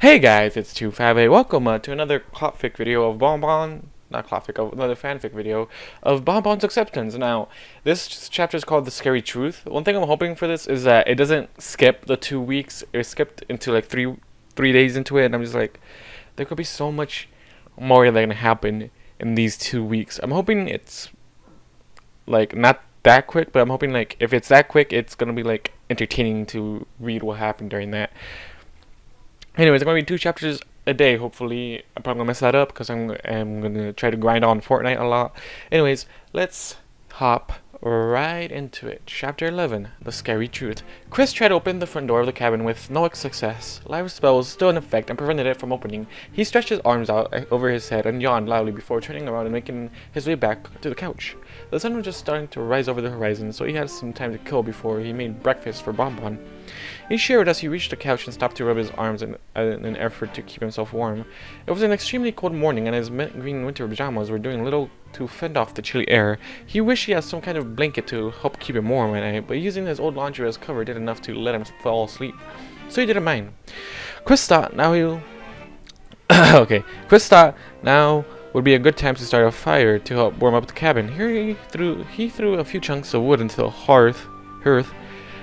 Hey guys, it's Ch.11. Welcome to another FanFic video of another FanFic video of Bonbon's acceptance. Now, this chapter is called The Scary Truth. One thing I'm hoping for this is that it doesn't skip the 2 weeks. It skipped into like three days into it, and I'm just like, there could be so much more that can happen in these 2 weeks. I'm hoping it's like not that quick, but I'm hoping like if it's that quick, it's gonna be like entertaining to read what happened during that. Anyways, I'm going to read 2 chapters a day, hopefully. I'm probably going to mess that up because I'm going to try to grind on Fortnite a lot. Anyways, let's hop right into it. Chapter 11, The Scary Truth. Chris tried to open the front door of the cabin with no success. Lyra's spell was still in effect and prevented it from opening. He stretched his arms out over his head and yawned loudly before turning around and making his way back to the couch. The sun was just starting to rise over the horizon, so he had some time to kill before he made breakfast for Bonbon. He shivered as he reached the couch and stopped to rub his arms in an effort to keep himself warm. It was an extremely cold morning, and his green winter pajamas were doing little to fend off the chilly air. He wished he had some kind of blanket to help keep him warm at night, but using his old laundry as cover did enough to let him fall asleep. So he didn't mind. Chris thought now would be a good time to start a fire to help warm up the cabin. Here he threw a few chunks of wood into the hearth,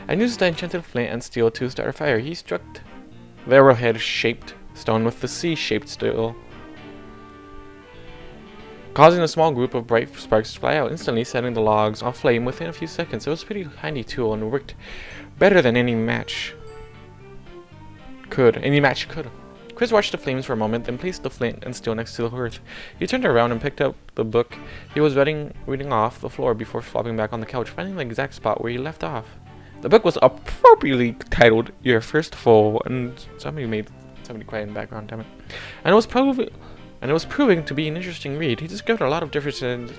and used the enchanted flint and steel to start a fire. He struck the arrowhead-shaped stone with the C-shaped steel, causing a small group of bright sparks to fly out, instantly setting the logs on flame within a few seconds. It was a pretty handy tool and worked better than any match could. Chris watched the flames for a moment, then placed the flint and steel next to the hearth. He turned around and picked up the book he was reading off the floor before flopping back on the couch, finding the exact spot where he left off. The book was appropriately titled Your First Foal, and somebody quiet in the background, damn it. And it was proving to be an interesting read. He discovered a lot of differences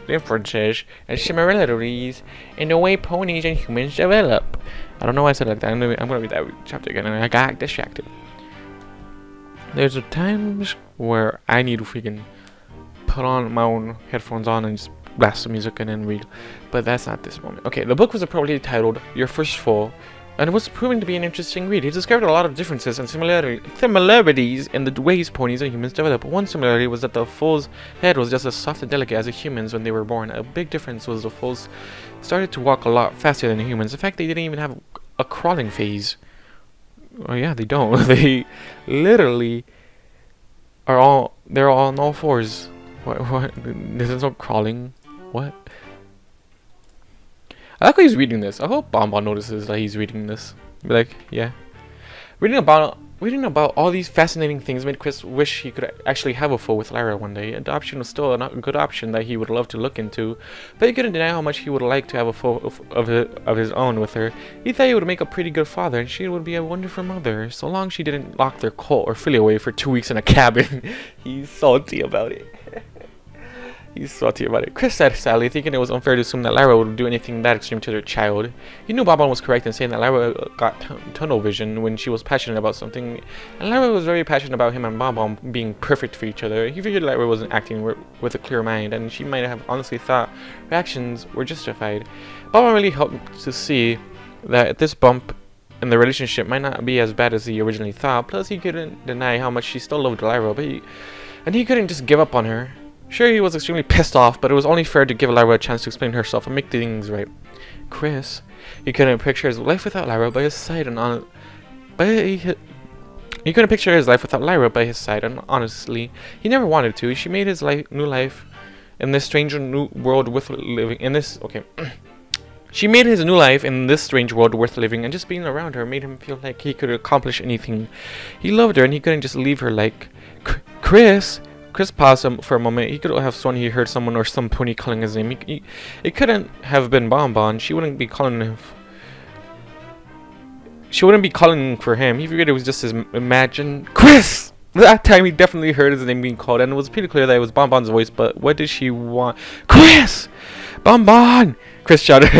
and similarities in the way ponies and humans develop. I don't know why I said it like that. I'm gonna read that chapter again, and I got distracted. There's times where I need to freaking put on my own headphones on and just blast some music and then read, but that's not this moment. Okay, the book was appropriately titled Your First Foal, and it was proving to be an interesting read. He discovered a lot of differences and similarities in the ways ponies and humans develop. One similarity was that the foal's head was just as soft and delicate as the humans when they were born. A big difference was the foals started to walk a lot faster than the humans. In fact, they didn't even have a crawling phase. Oh yeah, they don't. They literally they're all on all fours. What? There's no crawling. What? I like how he's reading this. I hope Bonbon notices that he's reading this. Be like, yeah. Reading about all these fascinating things made Chris wish he could actually have a foal with Lyra one day. Adoption was still a good option that he would love to look into, but he couldn't deny how much he would like to have a foal of his own with her. He thought he would make a pretty good father, and she would be a wonderful mother, so long she didn't lock their cult or filly away for 2 weeks in a cabin. He's salty about it. He's salty about it. Chris said sadly, thinking it was unfair to assume that Lyra would do anything that extreme to their child. He knew Bonbon was correct in saying that Lyra got tunnel vision when she was passionate about something, and Lyra was very passionate about him and Bonbon being perfect for each other. He figured Lyra wasn't acting with a clear mind, and she might have honestly thought her actions were justified. Bonbon really helped to see that this bump in the relationship might not be as bad as he originally thought. Plus, he couldn't deny how much she still loved Lyra, and he couldn't just give up on her. Sure, he was extremely pissed off, but it was only fair to give Lyra a chance to explain herself and make things right. Chris, he couldn't picture his life without Lyra by his side, and he couldn't picture his life without Lyra by his side, and honestly, he never wanted to. She made his new life in this strange new world worth living. She made his new life in this strange world worth living, and just being around her made him feel like he could accomplish anything. He loved her, and he couldn't just leave her like Chris paused for a moment. He could have sworn he heard someone or some pony calling his name. It couldn't have been Bonbon. She wouldn't be calling him. She wouldn't be calling for him. He figured it was just his imagined Chris. That time he definitely heard his name being called, and it was pretty clear that it was Bonbon's voice. But what did she want? Chris! Bonbon! Chris shouted.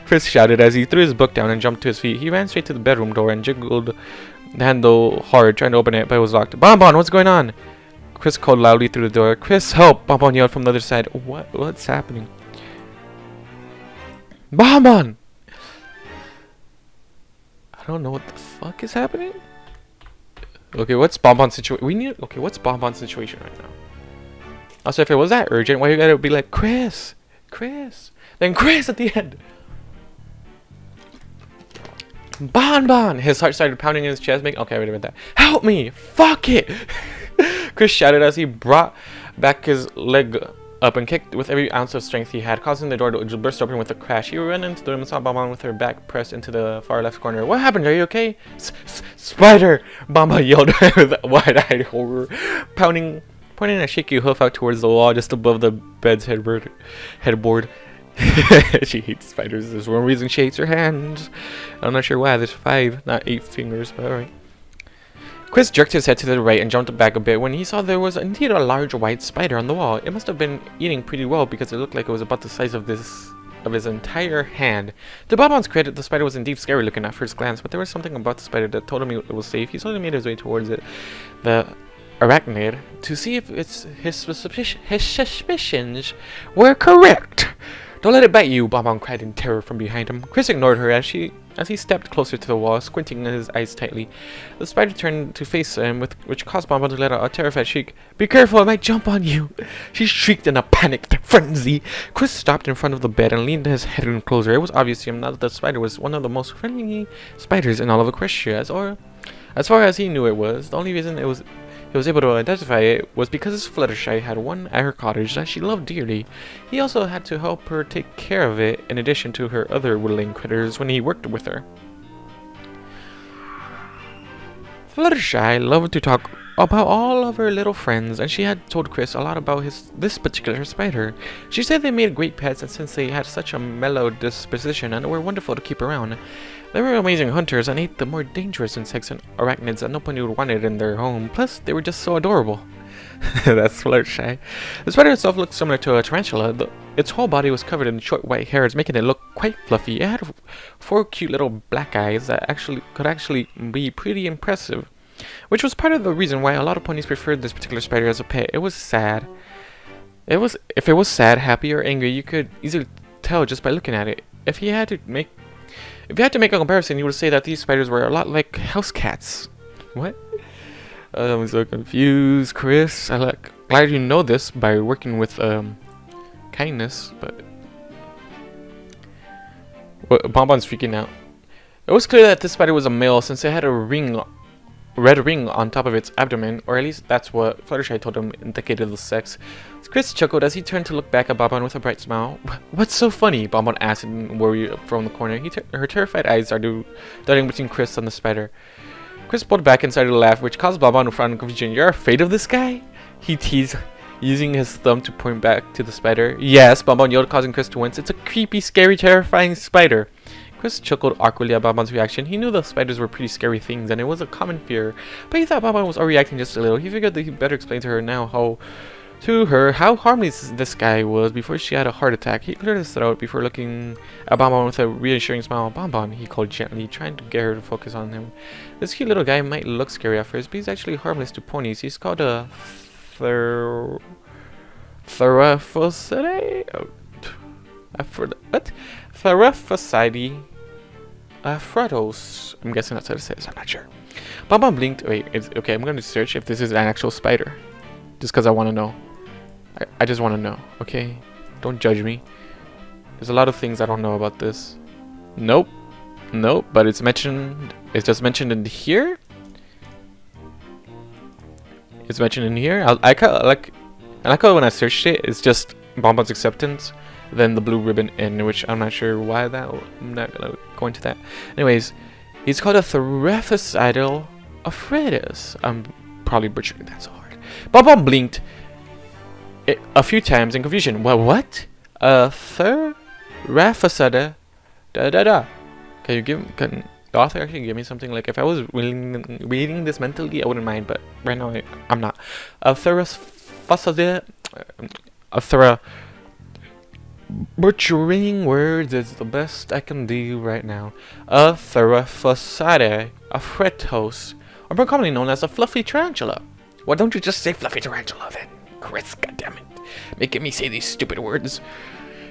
Chris shouted as he threw his book down and jumped to his feet. He ran straight to the bedroom door and jiggled the handle hard, trying to open it, but it was locked. Bonbon, what's going on? Chris called loudly through the door. Chris, help! Bonbon yelled from the other side. What's happening? Bonbon! I don't know what the fuck is happening. Okay, what's Bonbon's situation? Okay, what's Bonbon's situation right now? Also, if it was that urgent, why you gotta be like, Chris? Then Chris at the end. Bonbon! His heart started pounding in his chest, making... Okay, wait a minute. Help me! Fuck it! Chris shouted as he brought back his leg up and kicked with every ounce of strength he had, causing the door to burst open with a crash. He ran into the room and saw Bonbon with her back pressed into the far left corner. What happened? Are you okay? Spider! Bonbon yelled with wide-eyed horror, pointing a shaky hoof out towards the wall just above the bed's headboard. She hates spiders. There's one reason she hates her hands. I'm not sure why. There's 5, not 8 fingers, but alright. Chris jerked his head to the right and jumped back a bit when he saw there was indeed a large white spider on the wall. It must have been eating pretty well because it looked like it was about the size of his entire hand. To Bonbon's credit, the spider was indeed scary looking at first glance, but there was something about the spider that told him it was safe. He slowly made his way towards it, the arachnid, to see if his suspicions were correct. Don't let it bite you, Bonbon cried in terror from behind him. Chris ignored her as he stepped closer to the wall, squinting his eyes tightly. The spider turned to face him, which caused Bonbon to let out a terrified shriek. Be careful, it might jump on you! She shrieked in a panicked frenzy. Chris stopped in front of the bed and leaned his head in closer. It was obvious to him now that the spider was one of the most friendly spiders in all of Equestria, as far as he knew it was. The only reason he was able to identify it was because his Fluttershy had one at her cottage that she loved dearly. He also had to help her take care of it in addition to her other woodland critters when he worked with her. Fluttershy loved to talk about all of her little friends, and she had told Chris a lot about this particular spider. She said they made great pets, and since they had such a mellow disposition and were wonderful to keep around, they were amazing hunters and ate the more dangerous insects and arachnids that nobody would want in their home. Plus, they were just so adorable. That's Fluttershy. The spider itself looked similar to a tarantula. Its whole body was covered in short white hairs, making it look quite fluffy. It had 4 cute little black eyes that could actually be pretty impressive, which was part of the reason why a lot of ponies preferred this particular spider as a pet. It was sad. If it was sad, happy, or angry, you could easily tell just by looking at it. If you had to make a comparison, you would say that these spiders were a lot like house cats. What? I'm so confused, Chris. Glad you know this by working with kindness, but Bonbon's freaking out. It was clear that this spider was a male since it had a red ring on top of its abdomen, or at least that's what Fluttershy told him indicated the sex. Chris chuckled as he turned to look back at Bonbon with a bright smile. What's so funny? Bonbon asked in worry from the corner. Her terrified eyes are darting between Chris and the spider. Chris pulled back and started to laugh, which caused Bonbon to frown in confusion. You're afraid of this guy? He teased, using his thumb to point back to the spider. Yes, Bonbon yelled, causing Chris to wince. It's a creepy, scary, terrifying spider. Chris chuckled awkwardly at Bonbon's reaction. He knew the spiders were pretty scary things, and it was a common fear, but he thought Bonbon was overreacting just a little. He figured that he'd better explain to her how harmless this guy was before she had a heart attack. He cleared his throat before looking at Bonbon with a reassuring smile. Bonbon, he called gently, trying to get her to focus on him. This cute little guy might look scary at first, but he's actually harmless to ponies. He's called a Theraphosidae? What? Theraphosidae. Fratos. I'm guessing that's how it says. I'm not sure. Bonbon blinked. Wait, okay, I'm going to search if this is an actual spider. Just because I want to know. I just want to know, okay? Don't judge me. There's a lot of things I don't know about this. Nope. Nope, but it's just mentioned in here. It's mentioned in here. I like how when I searched it, it's just Bonbon's acceptance, then the blue ribbon in, which I'm not sure why that. I'm not gonna go into that. Anyways, he's called a Theraphosidae Fratus. I'm probably butchering that so hard. Bonbon blinked a few times in confusion. Well, what? A Theraphosidae Can the author actually give me something? Like, if I was reading this mentally, I wouldn't mind, but right now I'm not. A butchering words is the best I can do right now. A Theraphosidae Fratos, or more commonly known as a fluffy tarantula. Why don't you just say fluffy tarantula then, Chris? Goddammit, making me say these stupid words.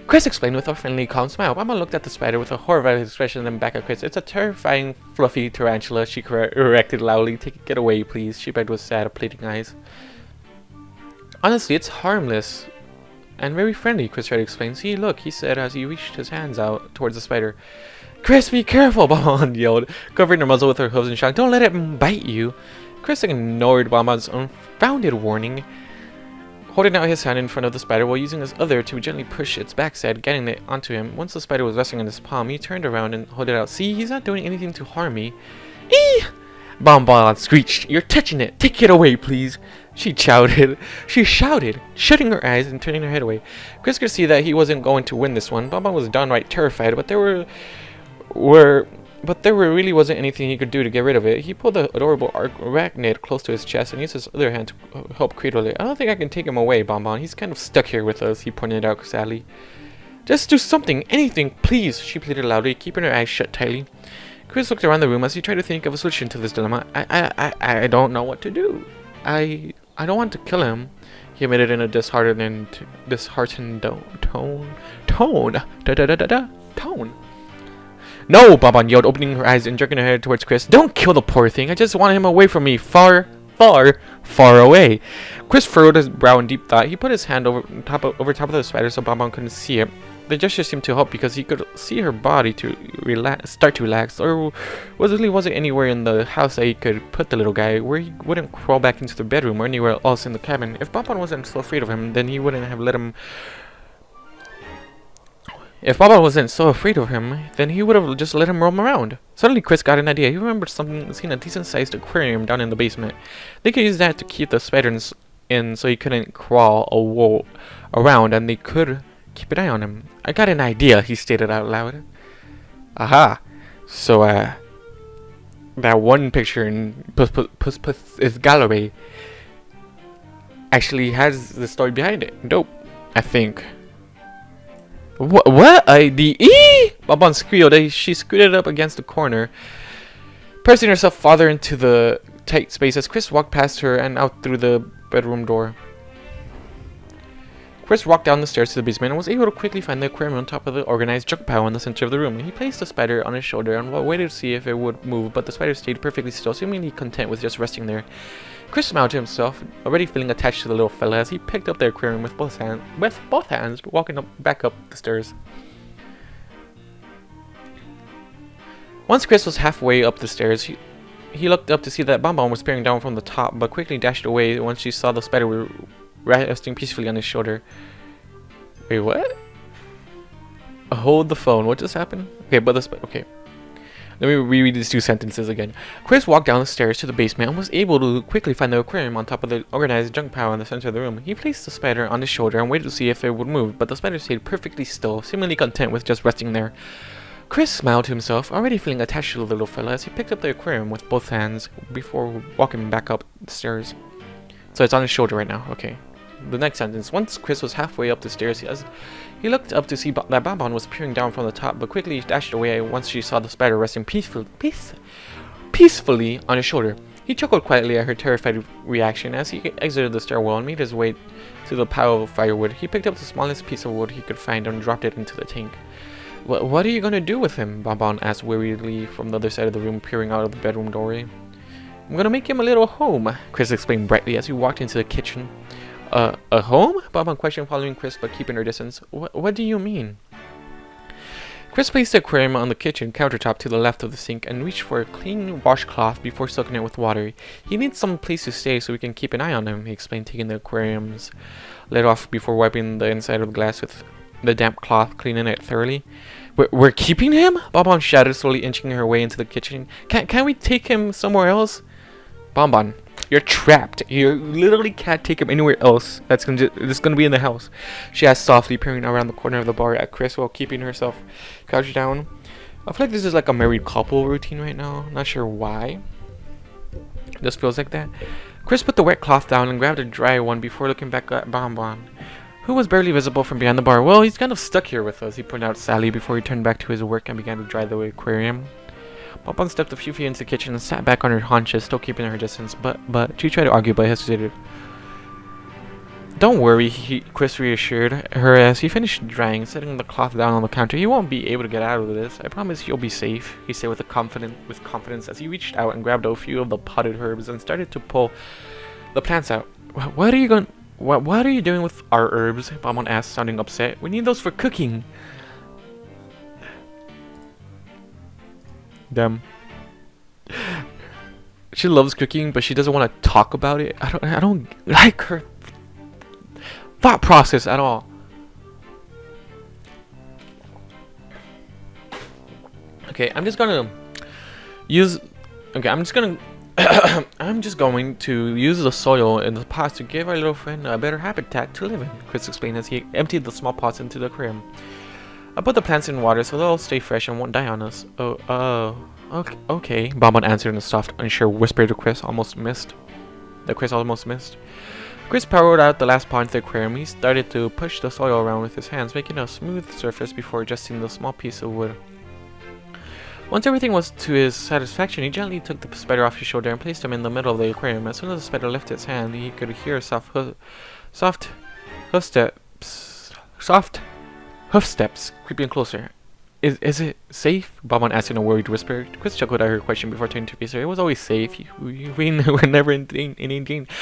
Chris explained with a friendly, calm smile. Bonbon looked at the spider with a horrified expression and then back at Chris. It's a terrifying, fluffy tarantula, she erected loudly. Get away, please, she begged with sad, pleading eyes. Honestly, it's harmless and very friendly, Chris tried to explain. See, look, he said as he reached his hands out towards the spider. Chris, be careful, Bonbon yelled, covering her muzzle with her hooves in shock. Don't let it bite you. Chris ignored Bonbon's unfounded warning, holding out his hand in front of the spider while using his other to gently push its backside, getting it onto him. Once the spider was resting on his palm, he turned around and held it out. See, he's not doing anything to harm me. Eee! Bonbon screeched. You're touching it. Take it away, please. She shouted, shutting her eyes and turning her head away. Chris could see that he wasn't going to win this one. Bonbon was downright terrified, but there really wasn't anything he could do to get rid of it. He pulled the adorable arachnid close to his chest and used his other hand to help cradle it. I don't think I can take him away, Bonbon. He's kind of stuck here with us, he pointed out sadly. Just do something, anything, please, she pleaded loudly, keeping her eyes shut tightly. Chris looked around the room as he tried to think of a solution to this dilemma. I don't know what to do. I don't want to kill him, he admitted in a disheartened tone. No, Bonbon yelled, opening her eyes and jerking her head towards Chris. Don't kill the poor thing. I just want him away from me. Far away. Chris furrowed his brow in deep thought. He put his hand over top of the spider so Bonbon couldn't see it. The gesture seemed to help because he could see her body start to relax. There really wasn't anywhere in the house that he could put the little guy where he wouldn't crawl back into the bedroom or anywhere else in the cabin. If Bonbon wasn't so afraid of him, then he wouldn't have let him. If Bonbon wasn't so afraid of him, then he would have just let him roam around. Suddenly, Chris got an idea. He remembered seeing a decent-sized aquarium down in the basement. They could use that to keep the spiders in so he couldn't crawl around, and they could keep an eye on him. I got an idea, he stated out loud. Aha. So, that one picture in Puss' gallery actually has the story behind it. Dope, I think. What? IDE? Bonbon squealed. She scooted up against the corner, pressing herself farther into the tight space as Chris walked past her and out through the bedroom door. Chris walked down the stairs to the basement and was able to quickly find the aquarium on top of the organized junk pile in the center of the room. He placed the spider on his shoulder and waited to see if it would move, but the spider stayed perfectly still, seemingly content with just resting there. Chris smiled to himself, already feeling attached to the little fella as he picked up the aquarium with both hands, walking back up the stairs. Once Chris was halfway up the stairs, he looked up to see that Bonbon was peering down from the top, but quickly dashed away once she saw the spider resting peacefully on his shoulder. Wait, what? Hold the phone. What just happened? Okay, but okay. Let me reread these two sentences again. Chris walked down the stairs to the basement and was able to quickly find the aquarium on top of the organized junk pile in the center of the room. He placed the spider on his shoulder and waited to see if it would move, but the spider stayed perfectly still, seemingly content with just resting there. Chris smiled to himself, already feeling attached to the little fella as he picked up the aquarium with both hands before walking back up the stairs. So it's on his shoulder right now. Okay. The next sentence. Once Chris was halfway up the stairs, he looked up to see that Bonbon was peering down from the top, but quickly dashed away once she saw the spider resting peacefully on his shoulder. He chuckled quietly at her terrified reaction as he exited the stairwell and made his way to the pile of firewood. He picked up the smallest piece of wood he could find and dropped it into the tank. What are you going to do with him? Bonbon asked wearily from the other side of the room, peering out of the bedroom doorway. I'm going to make him a little home, Chris explained brightly as he walked into the kitchen. A home? Bonbon questioned, following Chris but keeping her distance. What do you mean? Chris placed the aquarium on the kitchen countertop to the left of the sink and reached for a clean washcloth before soaking it with water. He needs some place to stay so we can keep an eye on him, he explained, taking the aquarium's lid off before wiping the inside of the glass with the damp cloth, cleaning it thoroughly. We're keeping him? Bonbon shouted, slowly inching her way into the kitchen. Can't we take him somewhere else? Bonbon, you're trapped. You literally can't take him anywhere else. That's gonna be in the house, she asked softly, peering around the corner of the bar at Chris while keeping herself crouched down. I feel like this is like a married couple routine right now. Not sure why. It just feels like that. Chris put the wet cloth down and grabbed a dry one before looking back at Bonbon, who was barely visible from behind the bar. Well, he's kind of stuck here with us, he pointed out sadly before he turned back to his work and began to dry the aquarium. Bonbon stepped a few feet into the kitchen and sat back on her haunches, still keeping her distance, but she tried to argue but hesitated. Don't worry, Chris reassured her as he finished drying, setting the cloth down on the counter. You won't be able to get out of this. I promise you'll be safe, he said with confidence as he reached out and grabbed a few of the potted herbs and started to pull the plants out. What are you doing with our herbs? Bonbon asked, sounding upset. We need those for cooking. Damn. She loves cooking, but she doesn't want to talk about it. I don't like her thought process at all. Okay, I'm just going to use the soil in the pots to give our little friend a better habitat to live in, Chris explained as he emptied the small pots into the aquarium. I put the plants in water so they'll stay fresh and won't die on us. Okay, Bonbon answered in a soft, unsure whisper to Chris almost missed. Chris powered out the last pot into the aquarium. He started to push the soil around with his hands, making a smooth surface before adjusting the small piece of wood. Once everything was to his satisfaction, he gently took the spider off his shoulder and placed him in the middle of the aquarium. As soon as the spider lifted his hand, he could hear soft hoof steps creeping closer. Is it safe? Bonbon asked in a worried whisper. Chris chuckled at her question before turning to face her. It was always safe. We were never in any danger.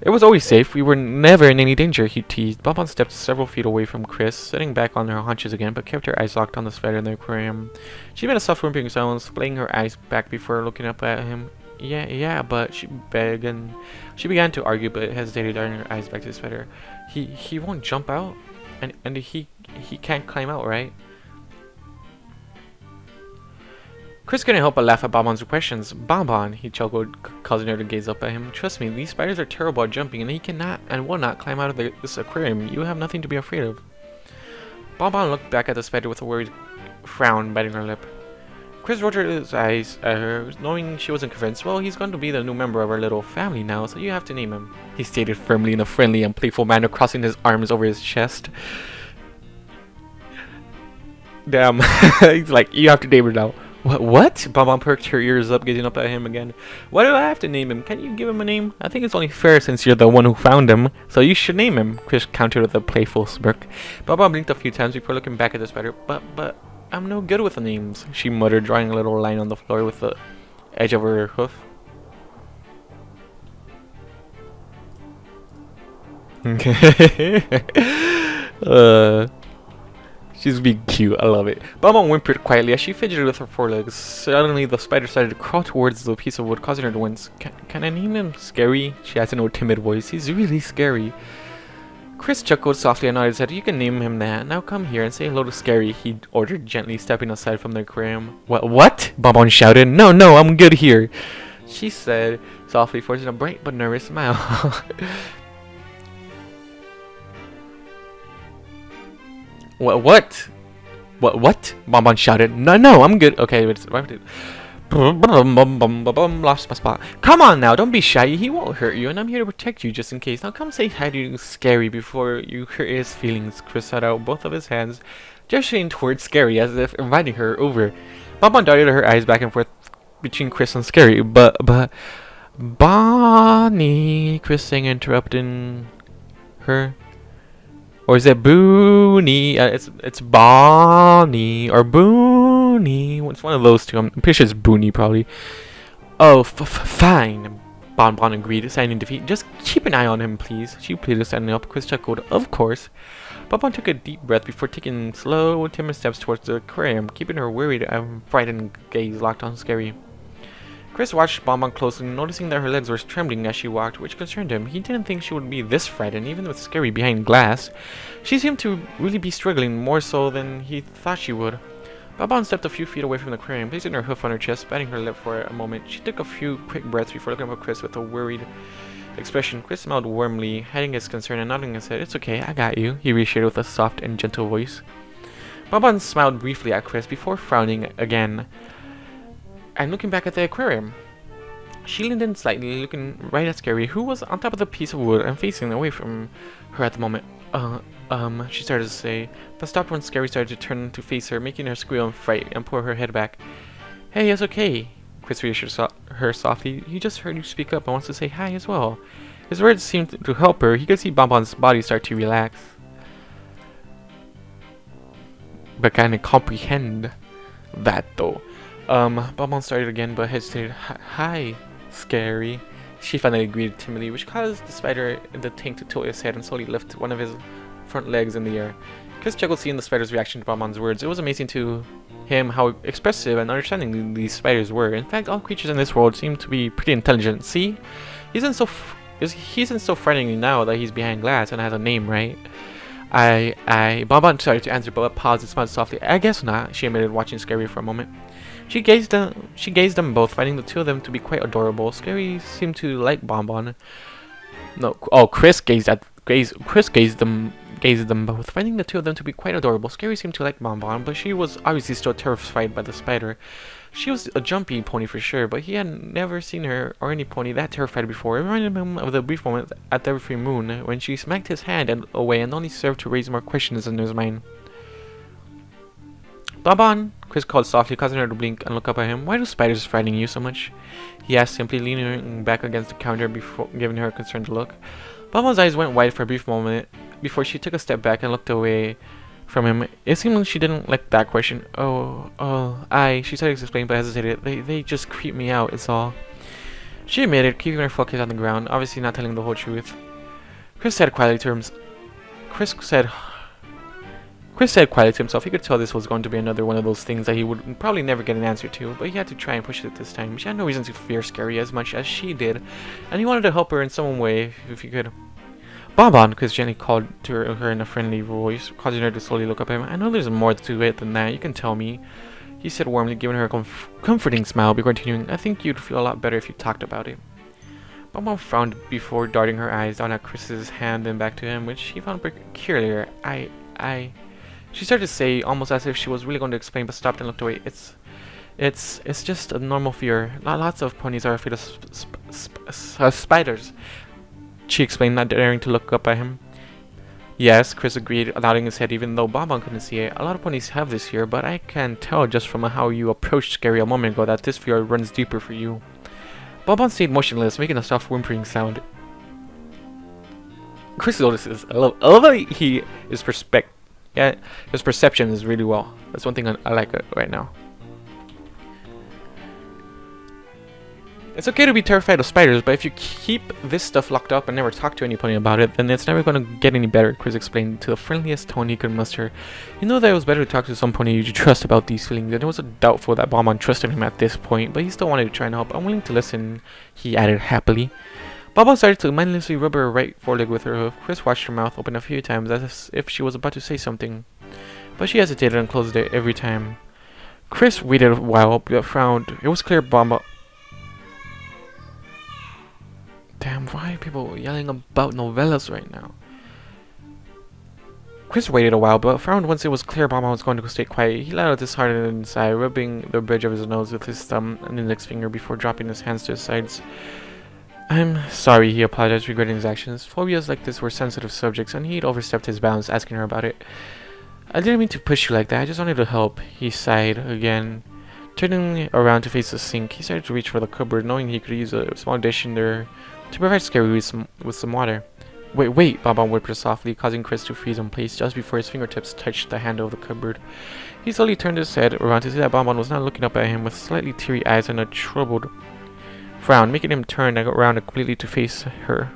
It was always safe. We were never in any danger, he teased. Bonbon stepped several feet away from Chris, sitting back on her haunches again, but kept her eyes locked on the spider in the aquarium. She made a soft whimpering sound, playing her eyes back before looking up at him. Yeah, but she began to argue, but hesitated, turning her eyes back to the spider. He won't jump out, and he can't climb out, right? Chris couldn't help but laugh at Bonbon's questions. Bonbon, he chuckled, causing her to gaze up at him. Trust me, these spiders are terrible at jumping, and he cannot and will not climb out of this aquarium. You have nothing to be afraid of. Bonbon looked back at the spider with a worried frown, biting her lip. Chris rolled his eyes at her, knowing she wasn't convinced. Well, he's going to be the new member of our little family now, so you have to name him, he stated firmly in a friendly and playful manner, crossing his arms over his chest. Damn. He's like, you have to name him now. What? Bonbon perked her ears up, gazing up at him again. Why do I have to name him? Can't you give him a name? I think it's only fair since you're the one who found him, so you should name him, Chris countered with a playful smirk. Bonbon blinked a few times before looking back at the spider. But I'm no good with the names, she muttered, drawing a little line on the floor with the edge of her hoof. Okay. She's being cute, I love it. Bonbon whimpered quietly as she fidgeted with her forelegs. Suddenly, the spider started to crawl towards the piece of wood, causing her to wince. Can I name him Scary? She asked in a timid voice. He's really scary. Chris chuckled softly and nodded his head. You can name him that. Now come here and say hello to Scary, he ordered, gently stepping aside from the aquarium. What? Bonbon shouted. No, I'm good here, she said, softly, forcing a bright but nervous smile. What? Bonbon shouted. No, I'm good. Okay, lost my spot. Come on now, don't be shy. He won't hurt you, and I'm here to protect you just in case. Now come say hi to Scary before you hurt his feelings. Chris set out both of his hands, gesturing towards Scary as if inviting her over. Bonbon darted her eyes back and forth between Chris and Scary. But Bonnie, Chris sang, interrupting her. Or is it Booney? It's Bonnie or Booney. It's one of those two. I'm pretty sure it's Booney, probably. Oh, fine. Bonbon agreed, signing defeat. Just keep an eye on him, please. She pleaded, standing up. Chris chuckled. Of course. Bonbon took a deep breath before taking slow, timid steps towards the aquarium, keeping her worried and frightened gaze locked on Scary. Chris watched Bonbon closely, noticing that her legs were trembling as she walked, which concerned him. He didn't think she would be this frightened, even with Scary behind glass. She seemed to really be struggling, more so than he thought she would. Bonbon stepped a few feet away from the aquarium, placing her hoof on her chest, biting her lip for a moment. She took a few quick breaths before looking up at Chris with a worried expression. Chris smiled warmly, hiding his concern and nodding his head. It's okay, I got you, he reassured with a soft and gentle voice. Bonbon smiled briefly at Chris before frowning again and looking back at the aquarium. She leaned in slightly, looking right at Scary, who was on top of the piece of wood and facing away from her at the moment. She started to say, but stopped when Scary started to turn to face her, making her squeal in fright and pull her head back. Hey, it's okay, Chris reassured her softly. He just heard you speak up and wants to say hi as well. His words seemed to help her. He could see Bonbon's body start to relax. But can't comprehend that though. Bonbon started again but hesitated. Hi, Scary. She finally greeted timidly, which caused the spider in the tank to tilt his head and slowly lift one of his front legs in the air. Chris chuckled seeing the spider's reaction to Bonbon's words. It was amazing to him how expressive and understanding these spiders were. In fact, all creatures in this world seem to be pretty intelligent. See? He isn't so frightening now that he's behind glass and has a name, right? Bonbon started to answer but paused and smiled softly. I guess not, she admitted, watching Scary for a moment. She gazed them both, finding the two of them to be quite adorable. Scary seemed to like Bonbon. Chris gazed them both, finding the two of them to be quite adorable. Scary seemed to like Bonbon, but she was obviously still terrified by the spider. She was a jumpy pony for sure, but he had never seen her or any pony that terrified before. It reminded him of the brief moment at the every moon when she smacked his hand away and only served to raise more questions in his mind. Bonbon, Chris called softly, causing her to blink and look up at him. Why do spiders frighten you so much? He asked, simply leaning back against the counter before giving her a concerned look. Bonbon's eyes went wide for a brief moment before she took a step back and looked away from him. It seemed like she didn't like that question. She started to explain but hesitated. They just creep me out, it's all. She admitted, keeping her focus on the ground, obviously not telling the whole truth. Chris said quietly to himself he could tell this was going to be another one of those things that he would probably never get an answer to, but he had to try and push it this time. She had no reason to fear Scary as much as she did, and he wanted to help her in some way if he could. Bonbon, Chris gently called to her in a friendly voice, causing her to slowly look up at him. I know there's more to it than that, you can tell me, he said warmly, giving her a comforting smile before continuing. I think you'd feel a lot better if you talked about it. Bonbon frowned before darting her eyes down at Chris's hand and back to him, which he found peculiar. She started to say, almost as if she was really going to explain, but stopped and looked away. It's just a normal fear. Lots of ponies are afraid of spiders, she explained, not daring to look up at him. Yes, Chris agreed, nodding his head even though Bonbon couldn't see it. A lot of ponies have this fear, but I can tell just from how you approached Scary a moment ago that this fear runs deeper for you. Bonbon stayed motionless, making a soft whimpering sound. Chris notices. I love his perception is really well. That's one thing I like right now. It's okay to be terrified of spiders, but if you keep this stuff locked up and never talk to any pony about it, then it's never going to get any better, Chris explained to the friendliest tone he could muster. You know that it was better to talk to some pony you trust about these feelings, and it was doubtful that Bonbon trusted him at this point, but he still wanted to try and help. I'm willing to listen, he added happily. Bonbon started to mindlessly rub her right foreleg with her hoof. Chris watched her mouth open a few times as if she was about to say something, but she hesitated and closed it every time. Chris waited a while, but frowned. It was clear Bonbon... Damn, why are people yelling about novellas right now? Chris waited a while, but found once it was clear Bonbon was going to stay quiet, he let out this hardened sigh, rubbing the bridge of his nose with his thumb and index finger before dropping his hands to his sides. I'm sorry, he apologized, regretting his actions. Phobias like this were sensitive subjects, and he'd overstepped his bounds, asking her about it. I didn't mean to push you like that, I just wanted to help, he sighed again. Turning around to face the sink, he started to reach for the cupboard, knowing he could use a small dish in there to provide Scary with some water. Wait, Bonbon whispered softly, causing Chris to freeze in place just before his fingertips touched the handle of the cupboard. He slowly turned his head around to see that Bonbon was now looking up at him with slightly teary eyes and a troubled frown, making him turn around completely to face her.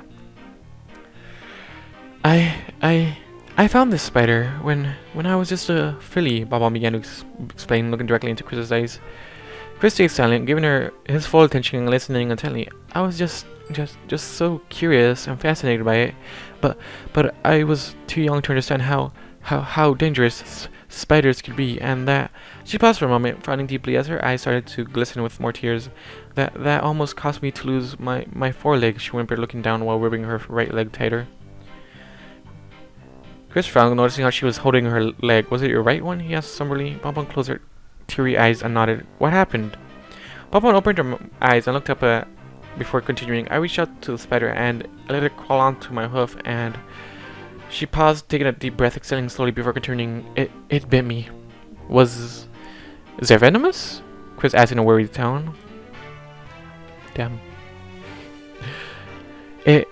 I found this spider when I was just a filly, Bonbon began to explain, looking directly into Chris's eyes. Chris stayed silent, giving her his full attention and listening intently. I was just so curious and fascinated by it, but I was too young to understand how dangerous spiders could be, and that... She paused for a moment, frowning deeply as her eyes started to glisten with more tears. That almost caused me to lose my foreleg, she whimpered, looking down while rubbing her right leg tighter. Chris frowned, noticing how she was holding her leg. Was it your right one? He asked somberly. Bonbon closed her teary eyes and nodded. What happened? Bonbon opened her eyes and looked up before continuing. I reached out to the spider and I let it crawl onto my hoof, and... She paused, taking a deep breath, exhaling slowly before continuing. It bit me. Is there venomous? Chris asked in a worried tone. Damn.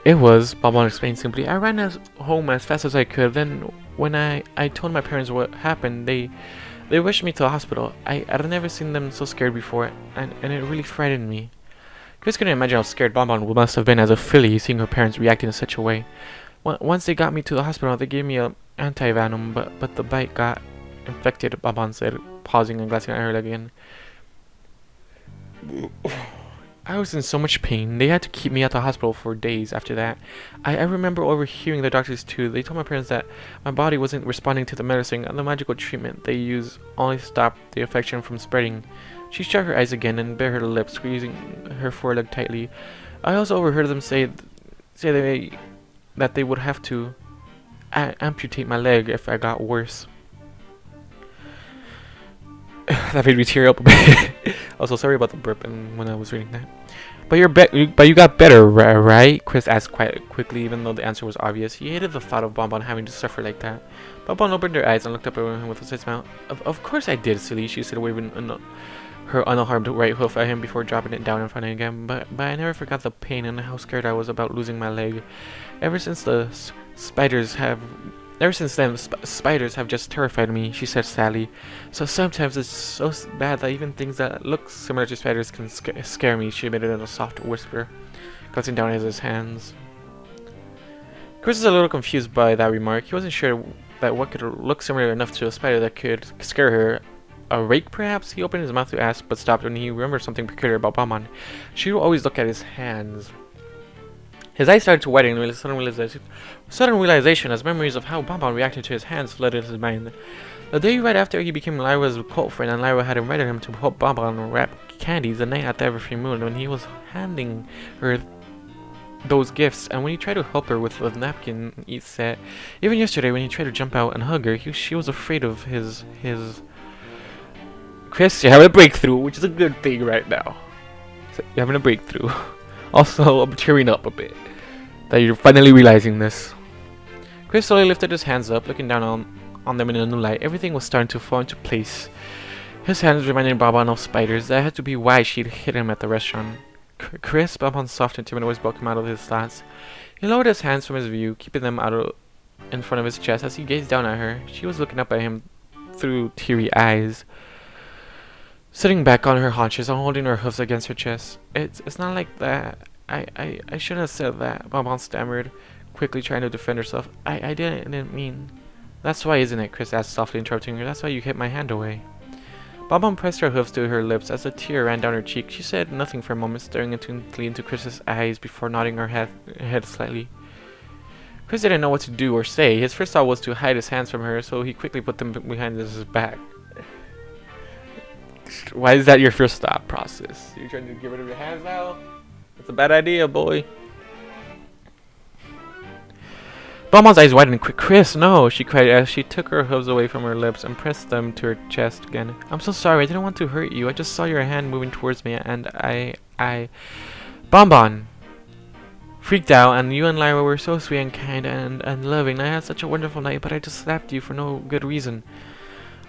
It was, Bonbon explained simply. I ran home as fast as I could. Then when I told my parents what happened, they rushed me to the hospital. I'd never seen them so scared before, and it really frightened me. Chris couldn't imagine how scared Bonbon must have been as a filly, seeing her parents reacting in such a way. Once they got me to the hospital, they gave me a anti-venom, but the bite got infected, Bonbon said, pausing and glancing at her leg again. I was in so much pain. They had to keep me at the hospital for days after that. I remember overhearing the doctors too. They told my parents that my body wasn't responding to the medicine, and the magical treatment they used only stopped the infection from spreading. She shut her eyes again and bit her lips, squeezing her foreleg tightly. I also overheard them say that they would have to amputate my leg if I got worse. That made me tear up a bit. Also, sorry about the burp and when I was reading that. But you got better, right? Chris asked quite quickly, even though the answer was obvious. He hated the thought of Bonbon having to suffer like that. Bonbon opened her eyes and looked up at him with a side smile. Of course I did, silly, she said, waving her unharmed right hoof at him before dropping it down in front of him again. But I never forgot the pain and how scared I was about losing my leg. Ever since then, spiders have just terrified me, she said sadly. So sometimes it's so bad that even things that look similar to spiders can scare me, she admitted in a soft whisper, glancing down at his hands. Chris was a little confused by that remark. He wasn't sure that what could look similar enough to a spider that could scare her. A rake, perhaps? He opened his mouth to ask, but stopped when he remembered something peculiar about Bonbon. She would always look at his hands. His eyes started to widen with a sudden realization as memories of how Bonbon reacted to his hands flooded his mind. The day right after he became Lyra's cult friend and Lyra had invited him to help Bonbon wrap candies the night at the every moon, when he was handing her those gifts, and when he tried to help her with the napkin each set. Even yesterday when he tried to jump out and hug her, she was afraid of his... Chris, you're having a breakthrough, which is a good thing right now. So you're having a breakthrough. Also, I'm tearing up a bit that you're finally realizing this. Chris slowly lifted his hands up, looking down on them in a new light. Everything was starting to fall into place. His hands reminded Bonbon of spiders. That had to be why she'd hit him at the restaurant. Chris, Bonbon's soft and timid voice broke him out of his thoughts. He lowered his hands from his view, keeping them out in front of his chest as he gazed down at her. She was looking up at him through teary eyes, sitting back on her haunches and holding her hoofs against her chest. It's not like that. I shouldn't have said that, Bonbon stammered, quickly trying to defend herself. I didn't mean... That's why, isn't it? Chris asked, softly interrupting her. That's why you hit my hand away. Bonbon pressed her hoofs to her lips as a tear ran down her cheek. She said nothing for a moment, staring intently into Chris's eyes before nodding her head slightly. Chris didn't know what to do or say. His first thought was to hide his hands from her, so he quickly put them behind his back. Why is that your first thought process? You're trying to get rid of your hands now? That's a bad idea, boy. Bonbon's eyes widened. Chris, no, she cried as she took her hooves away from her lips and pressed them to her chest again. I'm so sorry, I didn't want to hurt you. I just saw your hand moving towards me and I... Bonbon freaked out, and you and Lyra were so sweet and kind and loving. I had such a wonderful night, but I just slapped you for no good reason.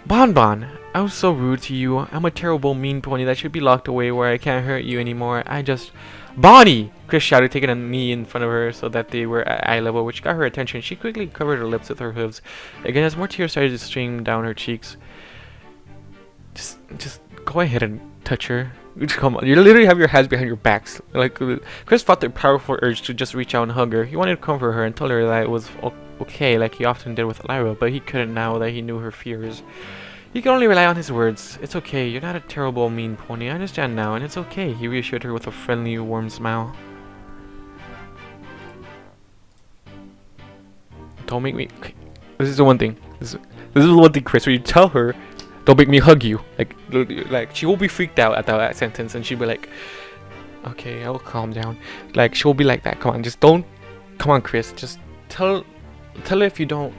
Bonbon, I was so rude to you. I'm a terrible, mean pony that should be locked away where I can't hurt you anymore. I just... Bonnie! Chris shouted, taking a knee in front of her so that they were at eye level, which got her attention. She quickly covered her lips with her hooves. Again, as more tears started to stream down her cheeks. Just go ahead and touch her. Come on, you literally have your hands behind your backs. Like, Chris fought the powerful urge to just reach out and hug her. He wanted to comfort her and tell her that it was okay, like he often did with Lyra, but he couldn't now that he knew her fears. He could only rely on his words. It's okay, you're not a terrible, mean pony. I understand now, and it's okay, he reassured her with a friendly, warm smile. Don't make me... This is the one thing. This is the one thing, Chris, where you tell her, don't make me hug you. Like she will be freaked out at that sentence, and she'll be like, okay, I will calm down. Like, she will be like that. Come on, just don't... Come on, Chris, just tell her if you don't...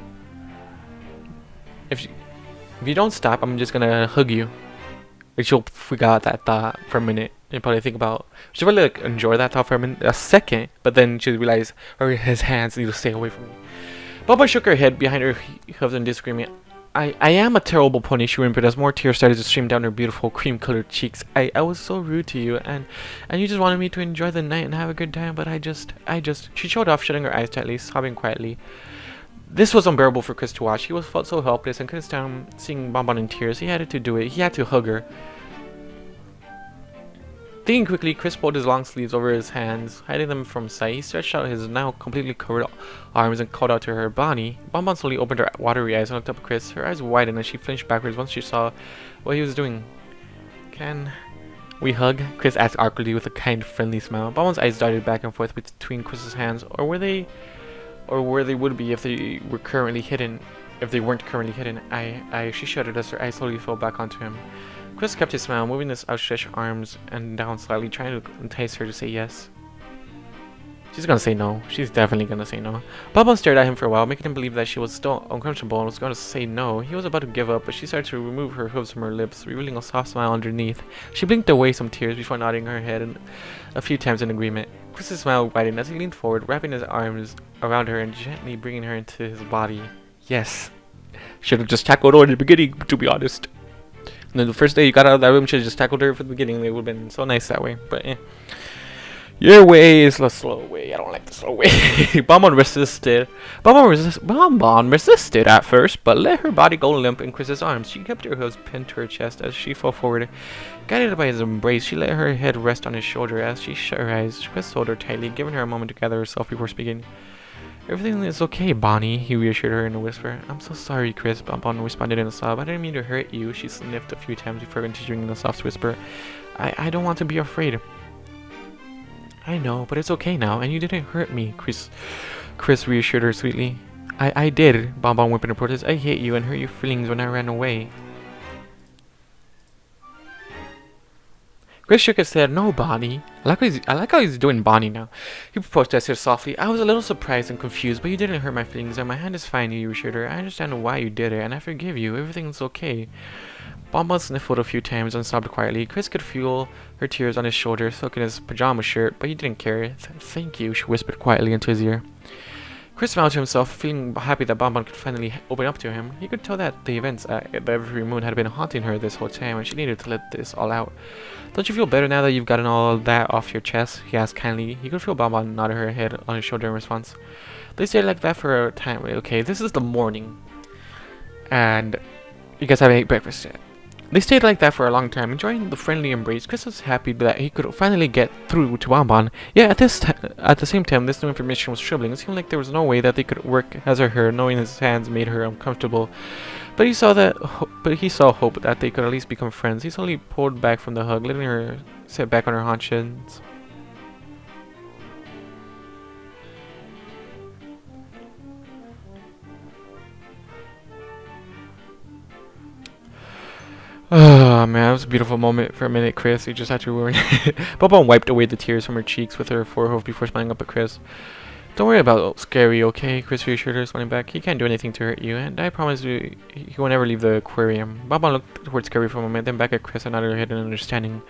If you don't stop, I'm just gonna hug you. Like, she'll freak out that thought for a minute and probably think about... She'll really like enjoy that thought for a second, but then she'll realize his hands need to stay away from me. Baba shook her head behind her hooves in disagreement. I am a terrible pony, she whimpered as more tears started to stream down her beautiful cream-colored cheeks. I was so rude to you, and you just wanted me to enjoy the night and have a good time, but I just... She showed off, shutting her eyes tightly, sobbing quietly. This was unbearable for Chris to watch. He felt so helpless and couldn't stand seeing Bonbon in tears. He had to do it. He had to hug her. Thinking quickly, Chris pulled his long sleeves over his hands, hiding them from sight. He stretched out his now completely covered arms and called out to her, Bonnie. Bonbon slowly opened her watery eyes and looked up at Chris. Her eyes widened as she flinched backwards once she saw what he was doing. Can we hug? Chris asked awkwardly with a kind, friendly smile. Bonbon's eyes darted back and forth between Chris's hands, or where they would be if they were currently hidden. If they weren't currently hidden. She shuddered as her eyes slowly fell back onto him. Chris kept his smile, moving his outstretched arms and down slightly, trying to entice her to say yes. She's gonna say no. She's definitely gonna say no. Bonbon stared at him for a while, making him believe that she was still uncomfortable and was going to say no. He was about to give up, but she started to remove her hooves from her lips, revealing a soft smile underneath. She blinked away some tears before nodding her head a few times in agreement. Chris's smile widened as he leaned forward, wrapping his arms around her and gently bringing her into his body. Yes. Should have just tackled her in the beginning, to be honest. And then the first day you got out of that room, should have just tackled her from the beginning. It would have been so nice that way. But your way is the slow way. I don't like the slow way. Bonbon resisted. Bonbon resisted at first, but let her body go limp in Chris's arms. She kept her hooves pinned to her chest as she fell forward. Guided by his embrace, she let her head rest on his shoulder as she shut her eyes. Chris held her tightly, giving her a moment to gather herself before speaking. Everything is okay, Bonnie, he reassured her in a whisper. I'm so sorry, Chris, Bonbon responded in a sob. I didn't mean to hurt you. She sniffed a few times before continuing in a soft whisper. I don't want to be afraid. I know, but it's okay now, and you didn't hurt me, Chris reassured her sweetly. I did, Bonbon whimpered in protest. I hate you and hurt your feelings when I ran away. Chris shook his head. No, Bonnie. I like how he's doing Bonnie now. He protested softly. I was a little surprised and confused, but you didn't hurt my feelings, and my hand is fine, he reassured her. I understand why you did it, and I forgive you. Everything's okay. Bonbon sniffled a few times and sobbed quietly. Chris could feel her tears on his shoulder, soaking his pajama shirt, but he didn't care. Thank you, she whispered quietly into his ear. Chris smiled to himself, feeling happy that Bonbon could finally open up to him. He could tell that the events at the Every Moon had been haunting her this whole time, and she needed to let this all out. Don't you feel better now that you've gotten all that off your chest? He asked kindly. He could feel Bonbon nodding her head on his shoulder in response. They stayed like that for a time. Okay, this is the morning, and you guys haven't ate breakfast yet. They stayed like that for a long time, enjoying the friendly embrace. Chris was happy that he could finally get through to Bonbon. Yet at the same time, this new information was troubling. It seemed like there was no way that they could work as or her, knowing his hands made her uncomfortable. But he saw hope that they could at least become friends. He slowly pulled back from the hug, letting her sit back on her haunches. Oh man, that was a beautiful moment for a minute, Chris. You just had to ruin it. Bonbon wiped away the tears from her cheeks with her forehoof before smiling up at Chris. Don't worry about Scary, okay? Chris reassured her, smiling back. He can't do anything to hurt you, and I promise you he will never leave the aquarium. Bonbon looked towards Scary for a moment, then back at Chris and nodded her head in understanding.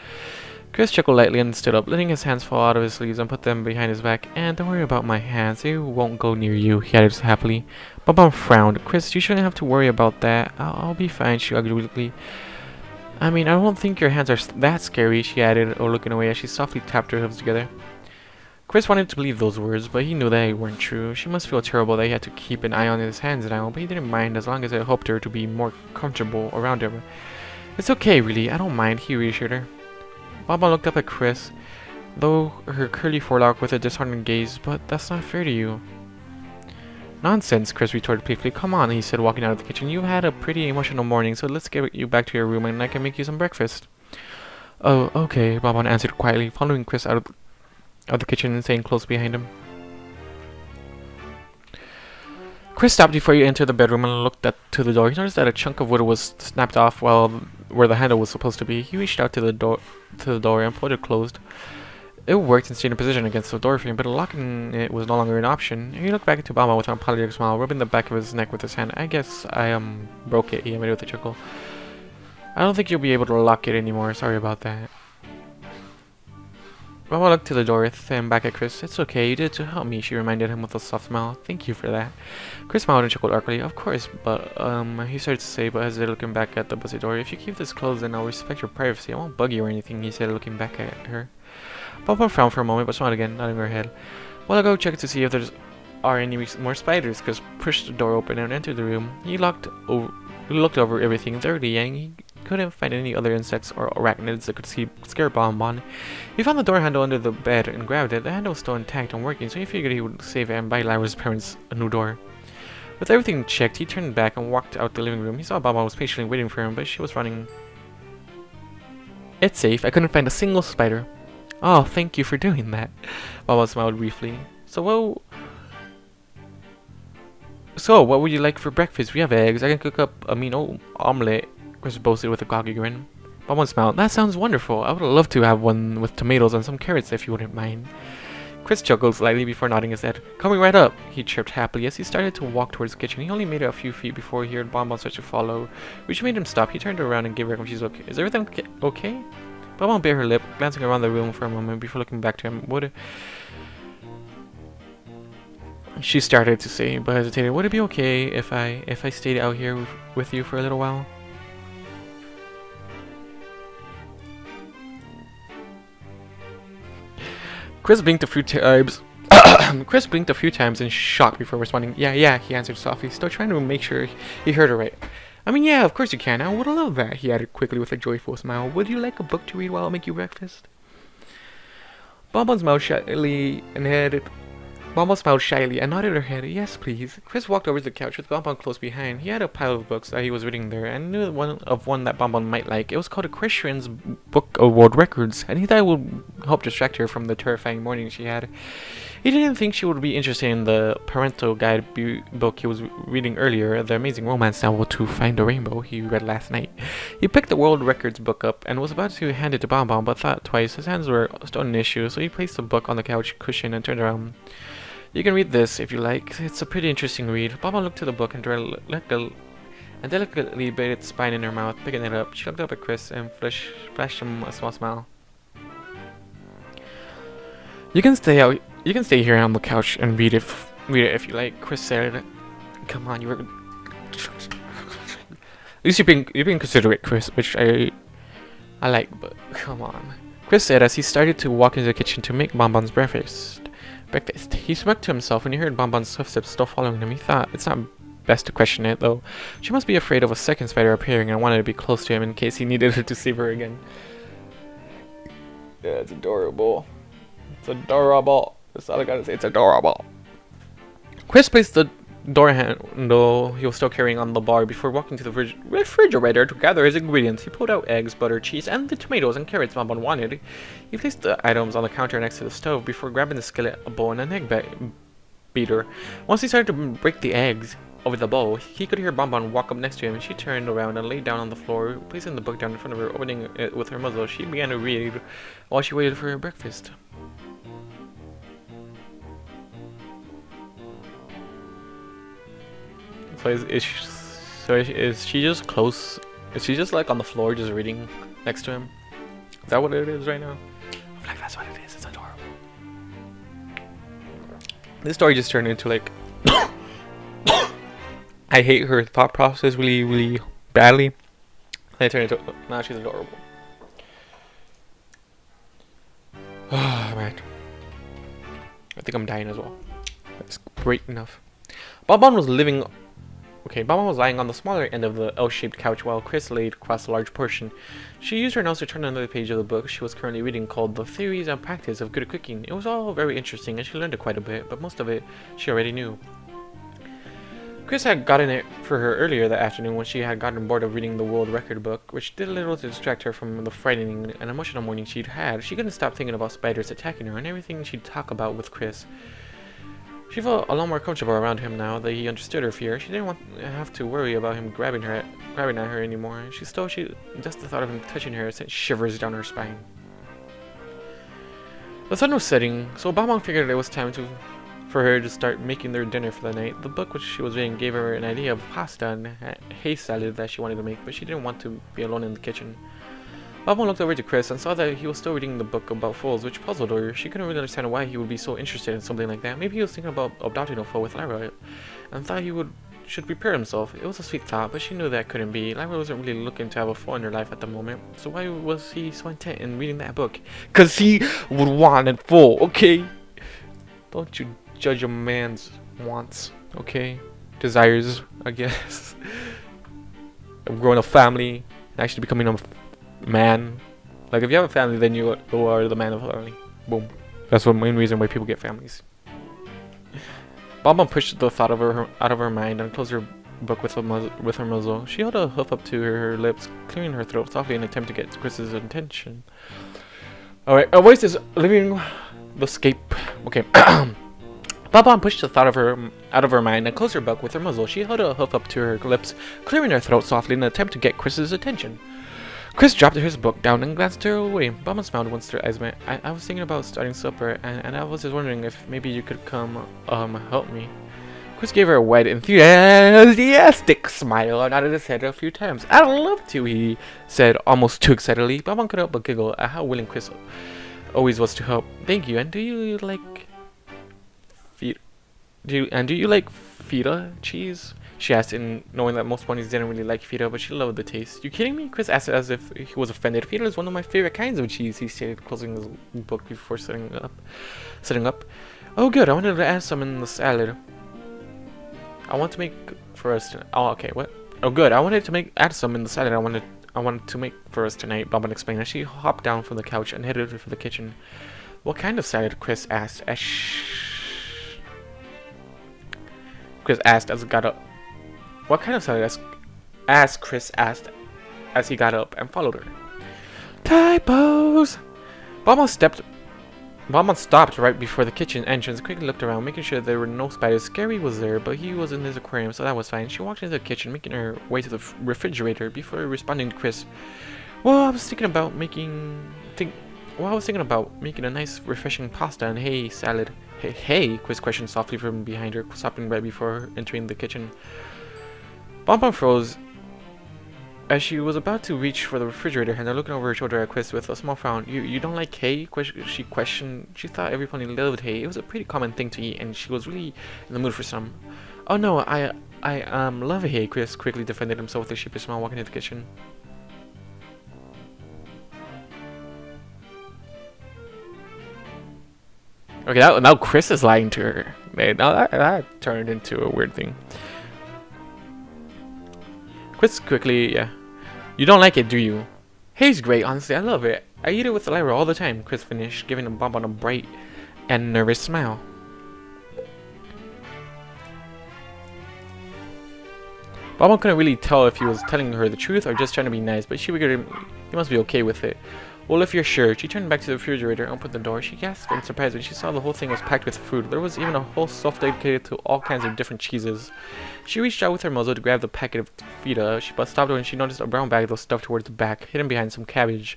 Chris chuckled lightly and stood up, letting his hands fall out of his sleeves and put them behind his back. And don't worry about my hands, they won't go near you, he added happily. Bonbon frowned. Chris, you shouldn't have to worry about that. I'll be fine, she argued weakly. I mean, I don't think your hands are that scary, she added, looking away as she softly tapped her hooves together. Chris wanted to believe those words, but he knew that they weren't true. She must feel terrible that he had to keep an eye on his hands now, but he didn't mind as long as it helped her to be more comfortable around him. It's okay, really, I don't mind, he reassured her. Bonbon looked up at Chris, though her curly forelock with a disheartened gaze. But that's not fair to you. Nonsense, Chris retorted playfully. Come on, he said, walking out of the kitchen. You've had a pretty emotional morning, so let's get you back to your room and I can make you some breakfast. Oh, okay, Bonbon answered quietly, following Chris out of the kitchen and staying close behind him. Chris stopped before he entered the bedroom and looked to the door. He noticed that a chunk of wood was snapped off where the handle was supposed to be. He reached out to the door and pulled it closed. It worked and stayed in position against the door frame, but locking it was no longer an option. He looked back into Bonbon with an apologetic smile, rubbing the back of his neck with his hand. I guess I broke it, he admitted with a chuckle. I don't think you'll be able to lock it anymore. Sorry about that. Mama looked to the door, then back at Chris. It's okay, you did it to help me, she reminded him with a soft smile. Thank you for that. Chris smiled and chuckled awkwardly. Of course, but, he started to say, but hesitated looking back at the busy door. If you keep this closed, then I'll respect your privacy. I won't bug you or anything, he said, looking back at her. Papa frowned for a moment, but smiled again, nodding her head. Well, I'll go check to see if there's any more spiders. Chris pushed the door open and entered the room. He looked over everything thoroughly, and he couldn't find any other insects or arachnids that could scare Bonbon. He found the door handle under the bed and grabbed it. The handle was still intact and working, so he figured he would save it and buy Lyra's parents a new door. With everything checked, he turned back and walked out the living room. He saw Bonbon was patiently waiting for him, but she was running. It's safe. I couldn't find a single spider. Oh, thank you for doing that. Bonbon smiled briefly. So what would you like for breakfast? We have eggs. I can cook up a mean omelette. Chris boasted with a cocky grin. Bonbon smiled. That sounds wonderful. I would love to have one with tomatoes and some carrots if you wouldn't mind. Chris chuckled slightly before nodding his head. Coming right up, he chirped happily as he started to walk towards the kitchen. He only made it a few feet before he heard Bonbon start to follow, which made him stop. He turned around and gave her a confused look. Is everything okay? Bonbon bit her lip, glancing around the room for a moment before looking back to him. She started to say, but hesitated. Would it be okay if I stayed out here with you for a little while? Chris blinked a few times. Chris blinked a few times in shock before responding. Yeah, he answered softly, still trying to make sure he heard her right. I mean, yeah, of course you can. I would love that, he added quickly with a joyful smile. Would you like a book to read while I make you breakfast? Bonbon smiled shyly and nodded her head. Yes, please. Chris walked over to the couch with Bonbon close behind. He had a pile of books that he was reading there and knew one that Bonbon might like. It was called A Christian's Book of World Records, and he thought it would help distract her from the terrifying morning she had. He didn't think she would be interested in the parental guide book he was reading earlier, the amazing romance novel To Find a Rainbow he read last night. He picked the World Records book up and was about to hand it to Bonbon, but thought twice. His hands were still an issue, so he placed the book on the couch cushion and turned around. You can read this if you like. It's a pretty interesting read. Bonbon looked to the book and delicately bit its spine in her mouth, picking it up. She looked up at Chris and flashed him a small smile. You can stay here on the couch and read it if you like, Chris said. Come on, At least you're being considerate, Chris, which I like, but come on. Chris said as he started to walk into the kitchen to make Bonbon's breakfast. He smoked to himself when he heard Bonbon's footsteps still following him. He thought it's not best to question it, though. She must be afraid of a second spider appearing and wanted to be close to him in case he needed her to save her again. Yeah, it's adorable. It's adorable. That's all I gotta say. It's adorable. Chris placed the door handle he was still carrying on the bar before walking to the refrigerator to gather his ingredients. He pulled out eggs, butter, cheese, and the tomatoes and carrots Bonbon wanted. He placed the items on the counter next to the stove before grabbing the skillet, a bowl, and an egg beater. Once he started to break the eggs over the bowl, he could hear Bonbon walk up next to him. She turned around and laid down on the floor, placing the book down in front of her, opening it with her muzzle. She began to read while she waited for her breakfast. So is she just close? Is she just like on the floor just reading next to him? Is that what it is right now? I feel like that's what it is. It's adorable. This story just turned into like I hate her thought process really, really badly. And it turned into now she's adorable. Oh man. I think I'm dying as well. That's great enough. Bonbon was lying on the smaller end of the L-shaped couch while Chris laid across a large portion. She used her nose to turn another page of the book she was currently reading called The Theories and Practice of Good Cooking. It was all very interesting and she learned quite a bit, but most of it she already knew. Chris had gotten it for her earlier that afternoon when she had gotten bored of reading the world record book, which did little to distract her from the frightening and emotional morning she'd had. She couldn't stop thinking about spiders attacking her and everything she'd talk about with Chris. She felt a lot more comfortable around him now that he understood her fear. She didn't want to have to worry about him grabbing at her anymore. Just the thought of him touching her sent shivers down her spine. The sun was setting, so Bonbon figured it was time for her to start making their dinner for the night. The book which she was reading gave her an idea of pasta and hay salad that she wanted to make, but she didn't want to be alone in the kitchen. Bonbon looked over to Chris and saw that he was still reading the book about foals, which puzzled her. She couldn't really understand why he would be so interested in something like that. Maybe he was thinking about adopting a foal with Lyra, and thought he should prepare himself. It was a sweet thought, but she knew that couldn't be. Lyra wasn't really looking to have a foal in her life at the moment, so why was he so intent in reading that book? Cause he would want a foal, okay? Don't you judge a man's wants, okay? Desires, I guess. Growing a family, and actually becoming a man. Like, if you have a family, then you are the man of the family. Boom. That's the main reason why people get families. Bonbon pushed the thought of her out of her mind and closed her book with her muzzle. She held a hoof up to her lips, clearing her throat softly in an attempt to get Chris's attention. Alright, a voice is leaving the scape. Okay. Bonbon pushed the thought of her out of her mind and closed her book with her muzzle. She held a hoof up to her lips, clearing her throat softly in an attempt to get Chris's attention. Chris dropped his book down and glanced her away. Bonbon smiled once their eyes met. I was thinking about starting supper, and I was just wondering if maybe you could come, help me. Chris gave her a wide, enthusiastic smile and nodded his head a few times. I'd love to, he said, almost too excitedly. Bonbon couldn't help but giggle at how willing Chris always was to help. Thank you, and do you like feta cheese? She asked, knowing that most bunnies didn't really like feta, but she loved the taste. You kidding me? Chris asked as if he was offended. Feta is one of my favorite kinds of cheese, he stated, closing his book before setting up. Oh good, I wanted to add some in the salad. I want to make for us tonight. Oh, okay, what? Oh good, I wanted to add some in the salad I wanted to make for us tonight, Bonbon explained as she hopped down from the couch and headed for the kitchen. What kind of salad? Chris asked as he got up. What kind of salad? Asked Chris as he got up and followed her. Typos! Bonbon stopped right before the kitchen entrance, quickly looked around, making sure there were no spiders. Scary was there, but he was in his aquarium, so that was fine. She walked into the kitchen, making her way to the refrigerator before responding to Chris. Well, I was thinking about making a nice, refreshing pasta and salad. Hey, Chris questioned softly from behind her, stopping right before entering the kitchen. Bonbon froze as she was about to reach for the refrigerator handle, looking over her shoulder at Chris with a small frown. You don't like hay? She questioned. She thought every pony loved hay. It was a pretty common thing to eat, and she was really in the mood for some. Oh no, I love hay, Chris quickly defended himself with a sheepish smile, walking into the kitchen. Okay, now Chris is lying to her. Man, now that turned into a weird thing. Chris quickly, yeah. You don't like it, do you? Hay's great, honestly, I love it. I eat it with Lyra all the time, Chris finished, giving a Bonbon a bright and nervous smile. Bonbon couldn't really tell if he was telling her the truth or just trying to be nice, but she figured he must be okay with it. Well, if you're sure. She turned back to the refrigerator and opened the door. She gasped in surprise when she saw the whole thing was packed with food. There was even a whole shelf dedicated to all kinds of different cheeses. She reached out with her muzzle to grab the packet of feta, but stopped when she noticed a brown bag that was stuffed towards the back, hidden behind some cabbage.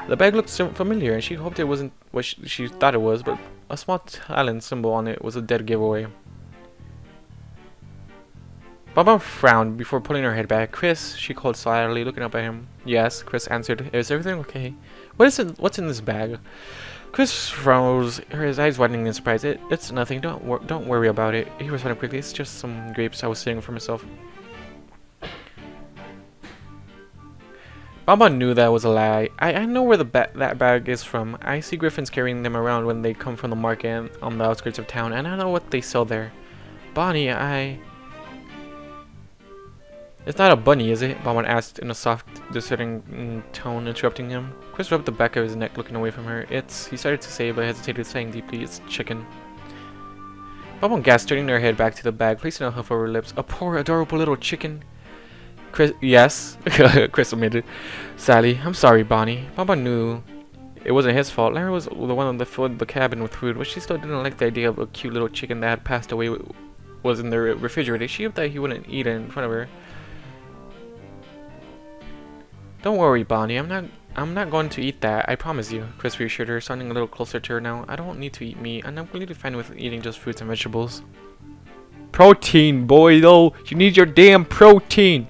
The bag looked familiar, and she hoped it wasn't what she thought it was, but a small talent symbol on it was a dead giveaway. Bonbon frowned before pulling her head back. Chris, she called slyly, looking up at him. Yes, Chris answered. Is everything okay? What's in this bag? Chris froze, his eyes widening in surprise. It's nothing. Don't worry about it. He responded quickly. It's just some grapes I was saving for myself. Bonbon knew that was a lie. I know where that bag is from. I see griffins carrying them around when they come from the market on the outskirts of town, and I know what they sell there. Bonnie, It's not a bunny, is it? Bonbon asked in a soft, discerning tone, interrupting him. Chris rubbed the back of his neck, looking away from her. He started to say, but hesitated, saying deeply, it's chicken. Bonbon gasped, turning her head back to the bag, placing a hoof over her lips. A poor, adorable little chicken. Chris, yes, Chris admitted. Sally, I'm sorry, Bonnie. Bonbon knew it wasn't his fault. Lyra was the one that filled the cabin with food, but she still didn't like the idea of a cute little chicken that had passed away was in the refrigerator. She hoped that he wouldn't eat it in front of her. Don't worry, Bonnie. I'm not going to eat that. I promise you. Chris reassured her, sounding a little closer to her now. I don't need to eat meat, and I'm completely fine with eating just fruits and vegetables. Protein, boy, though. You need your damn protein.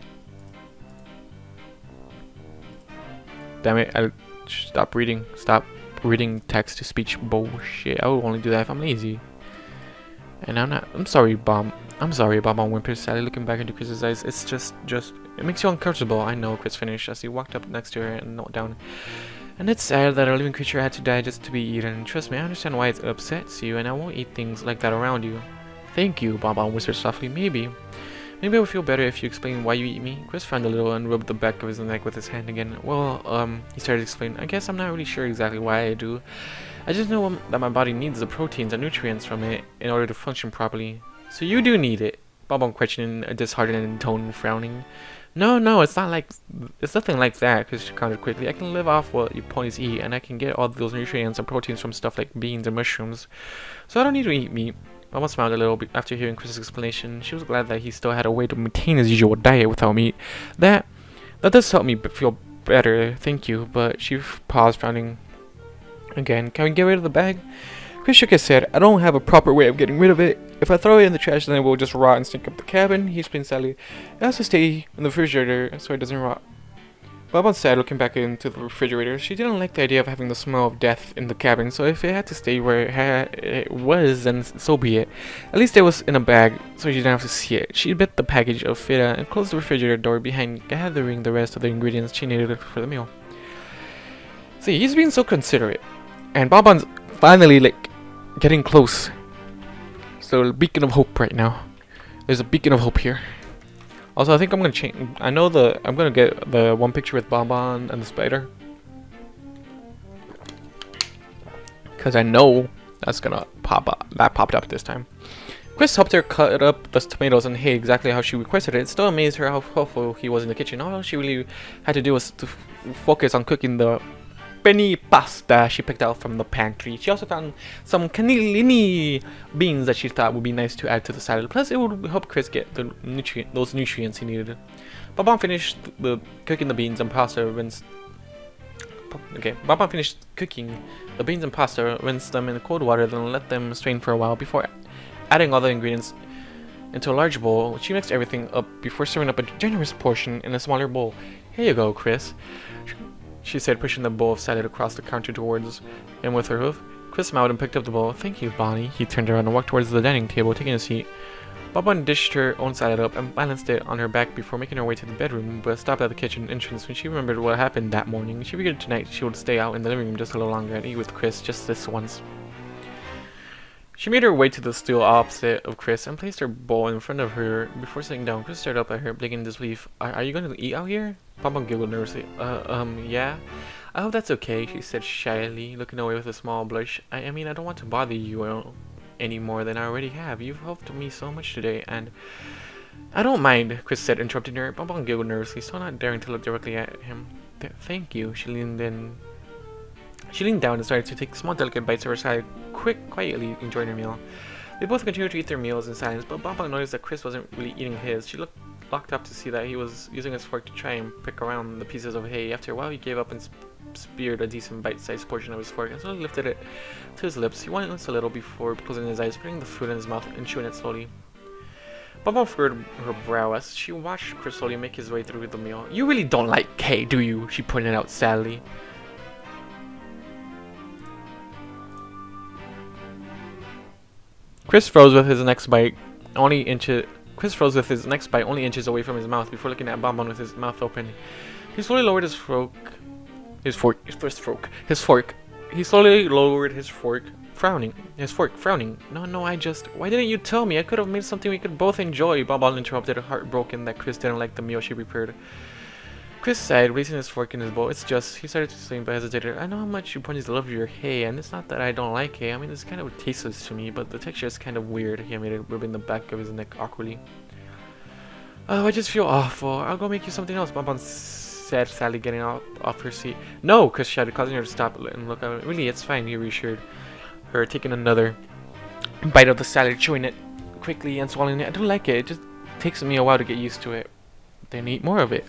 Damn it! I stop reading. Stop reading text to speech bullshit. I would only do that if I'm lazy. And I'm not. I'm sorry, Bomb. I'm sorry, Bomb whimpers Sally, looking back into Chris's eyes. It's just it makes you uncomfortable. I know, Chris finished as he walked up next to her and knelt down. And it's sad that a living creature had to die just to be eaten. Trust me, I understand why it upsets you, and I won't eat things like that around you. Thank you, Bomb whispered softly. Maybe I would feel better if you explained why you eat me. Chris frowned a little and rubbed the back of his neck with his hand again. Well, he started to explain. I guess I'm not really sure exactly why I do. I just know that my body needs the proteins and nutrients from it in order to function properly. So you do need it? Bomb questioned, a disheartened tone, frowning. No, it's nothing like that, Chris countered quickly. I can live off what you ponies eat, and I can get all those nutrients and proteins from stuff like beans and mushrooms. So I don't need to eat meat. Mama smiled a little bit after hearing Chris's explanation. She was glad that he still had a way to maintain his usual diet without meat. That does help me feel better, thank you. But she paused, frowning again. Can we get rid of the bag? Chris shook his head. I don't have a proper way of getting rid of it. If I throw it in the trash, then it will just rot and stink up the cabin. He explained sadly. It has to stay in the refrigerator so it doesn't rot. Bob said, looking back into the refrigerator. She didn't like the idea of having the smell of death in the cabin, so if it had to stay where it was, then so be it. At least it was in a bag, so she didn't have to see it. She bit the package of feta and closed the refrigerator door behind, gathering the rest of the ingredients she needed for the meal. See, he's being so considerate. And Bonbon's finally, getting close. So, beacon of hope right now. There's a beacon of hope here. Also, I think I'm gonna change. I'm gonna get the one picture with Bonbon and the spider, cause I know that's gonna pop up. That popped up this time. Chris helped her cut up the tomatoes and hay exactly how she requested it. It still amazed her how helpful he was in the kitchen. All she really had to do was to focus on cooking the penny pasta she picked out from the pantry. She also found some cannellini beans that she thought would be nice to add to the salad. Plus, it would help Chris get those nutrients he needed. Bonbon finished cooking the beans and pasta. Bonbon finished cooking the beans and pasta, rinsed them in cold water, then let them strain for a while before adding all the ingredients into a large bowl. She mixed everything up before serving up a generous portion in a smaller bowl. Here you go, Chris, she said, pushing the bowl of salad across the counter towards him with her hoof. Chris smiled and picked up the bowl. Thank you, Bonnie. He turned around and walked towards the dining table, taking a seat. Bonbon dished her own salad up and balanced it on her back before making her way to the bedroom, but stopped at the kitchen entrance when she remembered what happened that morning. She figured tonight she would stay out in the living room just a little longer and eat with Chris just this once. She made her way to the stool opposite of Chris and placed her bowl in front of her before sitting down. Chris stared up at her, blinking in disbelief. Are you going to eat out here? Bonbon giggled nervously. Yeah. I hope that's okay, she said shyly, looking away with a small blush. I mean, I don't want to bother you any more than I already have. You've helped me so much today, and... I don't mind, Chris said, interrupting her. Bonbon giggled nervously, still not daring to look directly at him. Thank you, She leaned down and started to take small, delicate bites of her salad, quietly enjoying her meal. They both continued to eat their meals in silence, but Bonbon noticed that Chris wasn't really eating his. She looked up to see that he was using his fork to try and pick around the pieces of hay. After a while, he gave up and speared a decent bite-sized portion of his fork and slowly lifted it to his lips. He winced a little before closing his eyes, putting the food in his mouth and chewing it slowly. Bonbon furrowed her brow as she watched Chris slowly make his way through the meal. You really don't like hay, do you? She pointed out sadly. Chris froze with his next bite only inches away from his mouth before looking at Bonbon with his mouth open. He slowly lowered his fork. He slowly lowered his fork, frowning. No, why didn't you tell me? I could have made something we could both enjoy. Bonbon interrupted, heartbroken that Chris didn't like the meal she prepared. Chris sighed, placing his fork in his bowl. It's just, he started to explain but hesitated. I know how much you ponies love your hay, and it's not that I don't like hay. I mean, it's kind of tasteless to me, but the texture is kind of weird. He made it, rubbing the back of his neck awkwardly. Oh, I just feel awful. I'll go make you something else, Bonbon said, sadly getting off her seat. No, Chris shouted, causing her to stop and look at him. Really, it's fine, he reassured her, taking another bite of the salad, chewing it quickly and swallowing it. I don't like it. It just takes me a while to get used to it. Then eat more of it.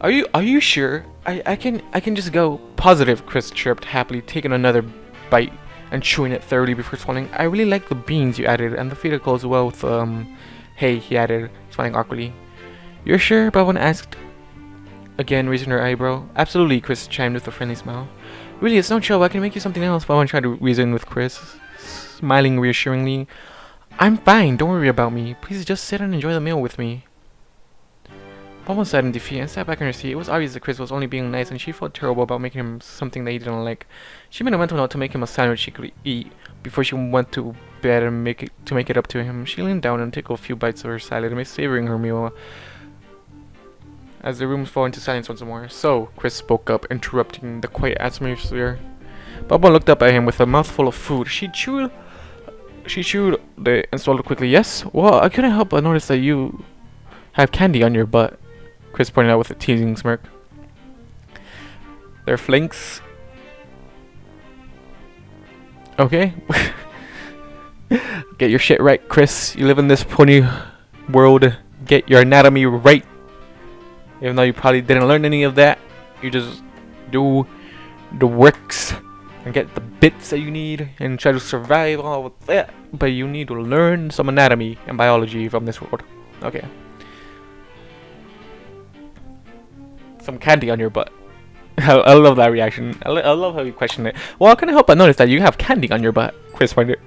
Are you sure? I can just go. Positive, Chris chirped happily, taking another bite and chewing it thoroughly before swallowing. I really like the beans you added, and the feta goes well with hay, he added, smiling awkwardly. You're sure? Bonbon asked. again, raising her eyebrow. Absolutely, Chris chimed with a friendly smile. Really, it's no trouble. I can make you something else. Bonbon tried to reason with Chris, smiling reassuringly. I'm fine. Don't worry about me. Please just sit and enjoy the meal with me. Bonbon sighed in defeat and sat back in her seat. It was obvious that Chris was only being nice, and she felt terrible about making him something that he didn't like. She made a mental note to make him a sandwich she could eat before she went to bed and make it up to him. She leaned down and took a few bites of her salad, savoring her meal as the room fell into silence once more. So, Chris spoke up, interrupting the quiet atmosphere. Bonbon looked up at him with a mouthful of food. She chewed it and swallowed quickly. Yes? Well, I couldn't help but notice that you have candy on your butt, Chris pointed out with a teasing smirk. They're flanks. Okay. Get your shit right, Chris. You live in this pony world. Get your anatomy right. Even though you probably didn't learn any of that, you just do the works and get the bits that you need and try to survive all with that. But you need to learn some anatomy and biology from this world. Okay. Some candy on your butt. I love that reaction. I love how you question it. Well, I couldn't help but notice that you have candy on your butt, Chris pointed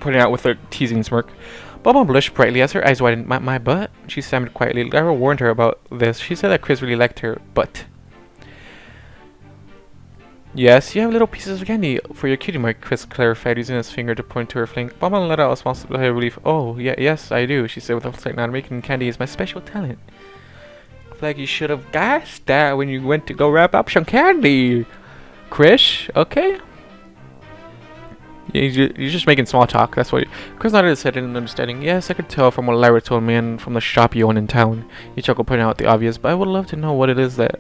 out with a teasing smirk. Bonbon blushed brightly as her eyes widened. My butt? She stammered quietly. Lyra warned her about this. She said that Chris really liked her butt. Yes, you have little pieces of candy for your cutie mark, Chris clarified, using his finger to point to her flank. Bonbon let out a small sigh of relief. Oh, yes, I do, she said with a slight nod. Making candy is my special talent. Like you should have guessed that when you went to go wrap up some candy, Chris. Okay. Yeah, you're just making small talk. That's what. Chris nodded his head in understanding. Yes, I could tell from what Lyra told me and from the shop you own in town. He chuckled, pointing out the obvious. But I would love to know what it is that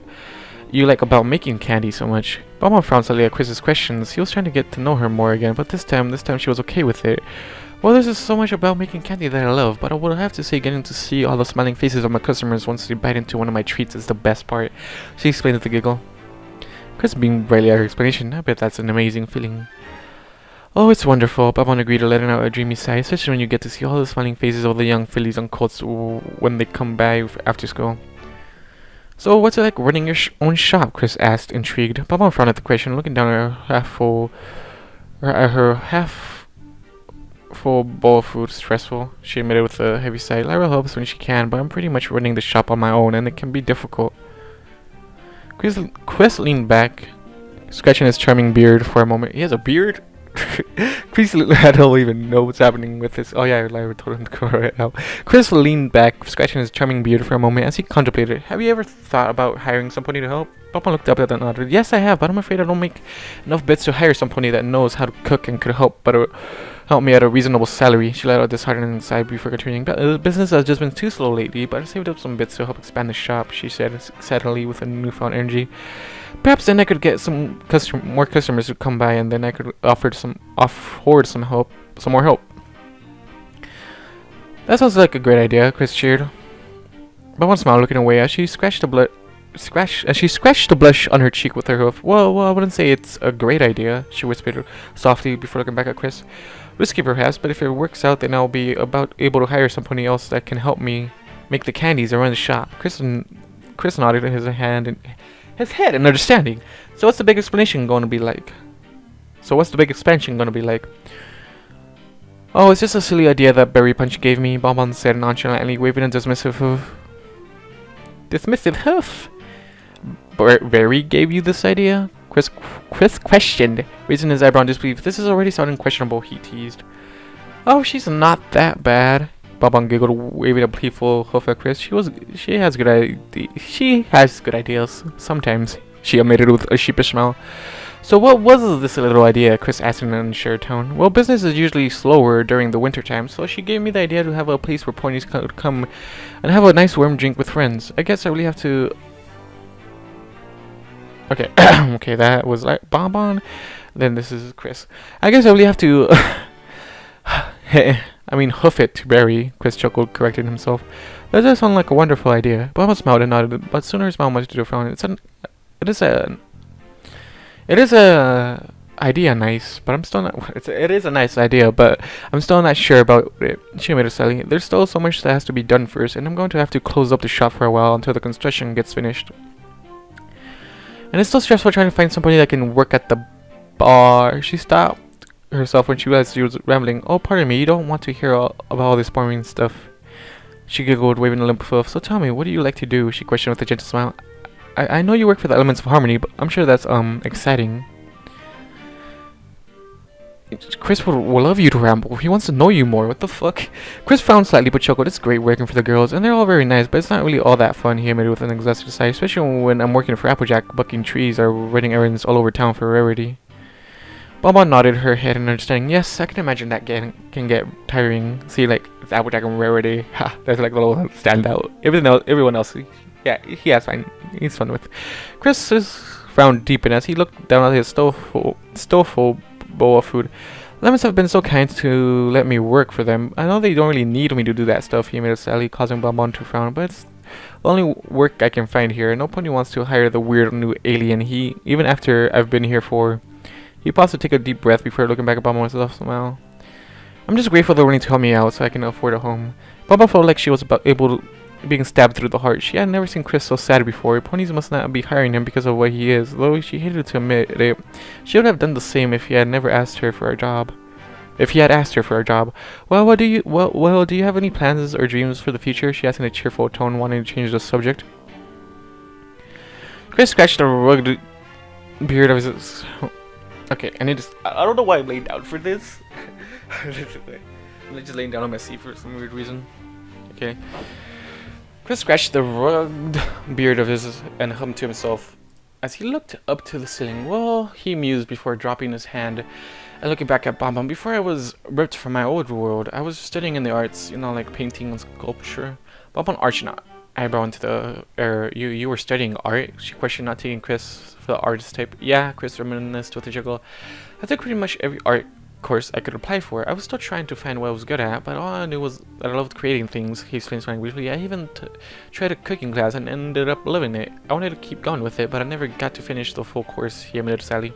you like about making candy so much. Bonbon frowned slightly at Chris's questions. He was trying to get to know her more again, but this time she was okay with it. Well, there's just so much about making candy that I love, but I would have to say getting to see all the smiling faces of my customers once they bite into one of my treats is the best part, she explained with a giggle. Chris beamed brightly at her explanation. I bet that's an amazing feeling. Oh, it's wonderful, Bonbon agreed, letting out a dreamy sigh, especially when you get to see all the smiling faces of the young fillies and colts when they come by after school. So, what's it like running your own shop? Chris asked, intrigued. Bonbon frowned at the question, looking down at her half-full bowl of food. Stressful, she admitted with a heavy sigh. Lyra helps when she can, but I'm pretty much running the shop on my own, and it can be difficult. Chris leaned back, scratching his charming beard for a moment. He has a beard? Chris, I don't even know what's happening with this. Oh yeah, Lyra told him to go right now. Chris leaned back, scratching his charming beard for a moment as he contemplated. Have you ever thought about hiring somebody to help? Papa looked up at that nodded. Yes, I have, but I'm afraid I don't make enough bits to hire somebody that knows how to cook and could help me at a reasonable salary. She let out a disheartening sigh before continuing. The business has just been too slow lately, but I saved up some bits to help expand the shop, she said sadly with a newfound energy. Perhaps then I could get some more customers to come by, and then I could afford some more help. That sounds like a great idea, Chris cheered. But one smile, looking away as she scratched the blush on her cheek with her hoof. Well, I wouldn't say it's a great idea, she whispered softly before looking back at Chris. Risky perhaps, but if it works out, then I'll be able to hire somebody else that can help me make the candies and run the shop. Chris nodded his head in understanding. So what's the big expansion going to be like? Oh, it's just a silly idea that Berry Punch gave me, Bonbon said nonchalantly, waving a dismissive hoof. Berry gave you this idea? Chris questioned, raising his eyebrow in disbelief. This is already sounding questionable, he teased. Oh, she's not that bad. Bonbon giggled, waving a playful hoof at Chris. She has good ideas. Sometimes, she admitted with a sheepish smile. So what was this little idea? Chris asked in an unsure tone. Well, business is usually slower during the winter time, so she gave me the idea to have a place where ponies could come and have a nice warm drink with friends. I guess I really have to... Okay, okay, that was like Bonbon. Then this is Chris. I guess I really have to... hoof it to Barry, Chris chuckled, correcting himself. That does sound like a wonderful idea. Bonbon smiled and nodded, but sooner smiled much to the frown. idea nice, but I'm still not. It is a nice idea, but I'm still not sure about it. She made it slightly. There's still so much that has to be done first, and I'm going to have to close up the shop for a while until the construction gets finished. And it's still stressful trying to find somebody that can work at the bar. She stopped herself when she realized she was rambling. Oh, pardon me, you don't want to hear about all this boring stuff. She giggled, waving a limp foot. So tell me, what do you like to do? She questioned with a gentle smile. I know you work for the Elements of Harmony, but I'm sure that's exciting. Chris will love you to ramble. He wants to know you more. What the fuck? Chris frowned slightly but chuckled. It's great working for the girls, and they're all very nice, but it's not really all that fun, he admitted with an exhausted sigh, especially when I'm working for Applejack, bucking trees, or running errands all over town for Rarity. Bonbon nodded her head in understanding. Yes, I can imagine that can get tiring. See, like, it's Applejack and Rarity. Ha, there's like a little standout. Everyone else, yeah, he has fine. He's fun with. Chris frowned deepened as he looked down at his stowful bowl of food. Lemons have been so kind to let me work for them. I know they don't really need me to do that stuff, he made a sally, causing Bonbon to frown, but it's the only work I can find here. No pony wants to hire the weird new alien. Even after I've been here for... He paused to take a deep breath before looking back at Bonbon with a smile. I'm just grateful they're willing to help me out so I can afford a home. Bonbon felt like she was being stabbed through the heart. She had never seen Chris so sad before. Ponies must not be hiring him because of what he is, though she hated to admit it. She would have done the same if he had never asked her for a job. Well, do you have any plans or dreams for the future? She asked in a cheerful tone, wanting to change the subject. Chris scratched the rugged beard of his... Okay, I don't know why I'm laying down for this. I'm just laying down on my seat for some weird reason. Okay. Chris scratched the rugged beard of his and hummed to himself as he looked up to the ceiling. Well, he mused before dropping his hand and looking back at Bonbon. Before I was ripped from my old world, I was studying in the arts, like painting and sculpture. Bonbon arched an eyebrow into the air. You were studying art? She questioned, not taking Chris for the artist type. Yeah, Chris reminisced with a jiggle. I took pretty much every art course I could apply for. I was still trying to find what I was good at, but all I knew was that I loved creating things, he explained smiling briefly. I even tried a cooking class and ended up loving it. I wanted to keep going with it, but I never got to finish the full course, he admitted sadly.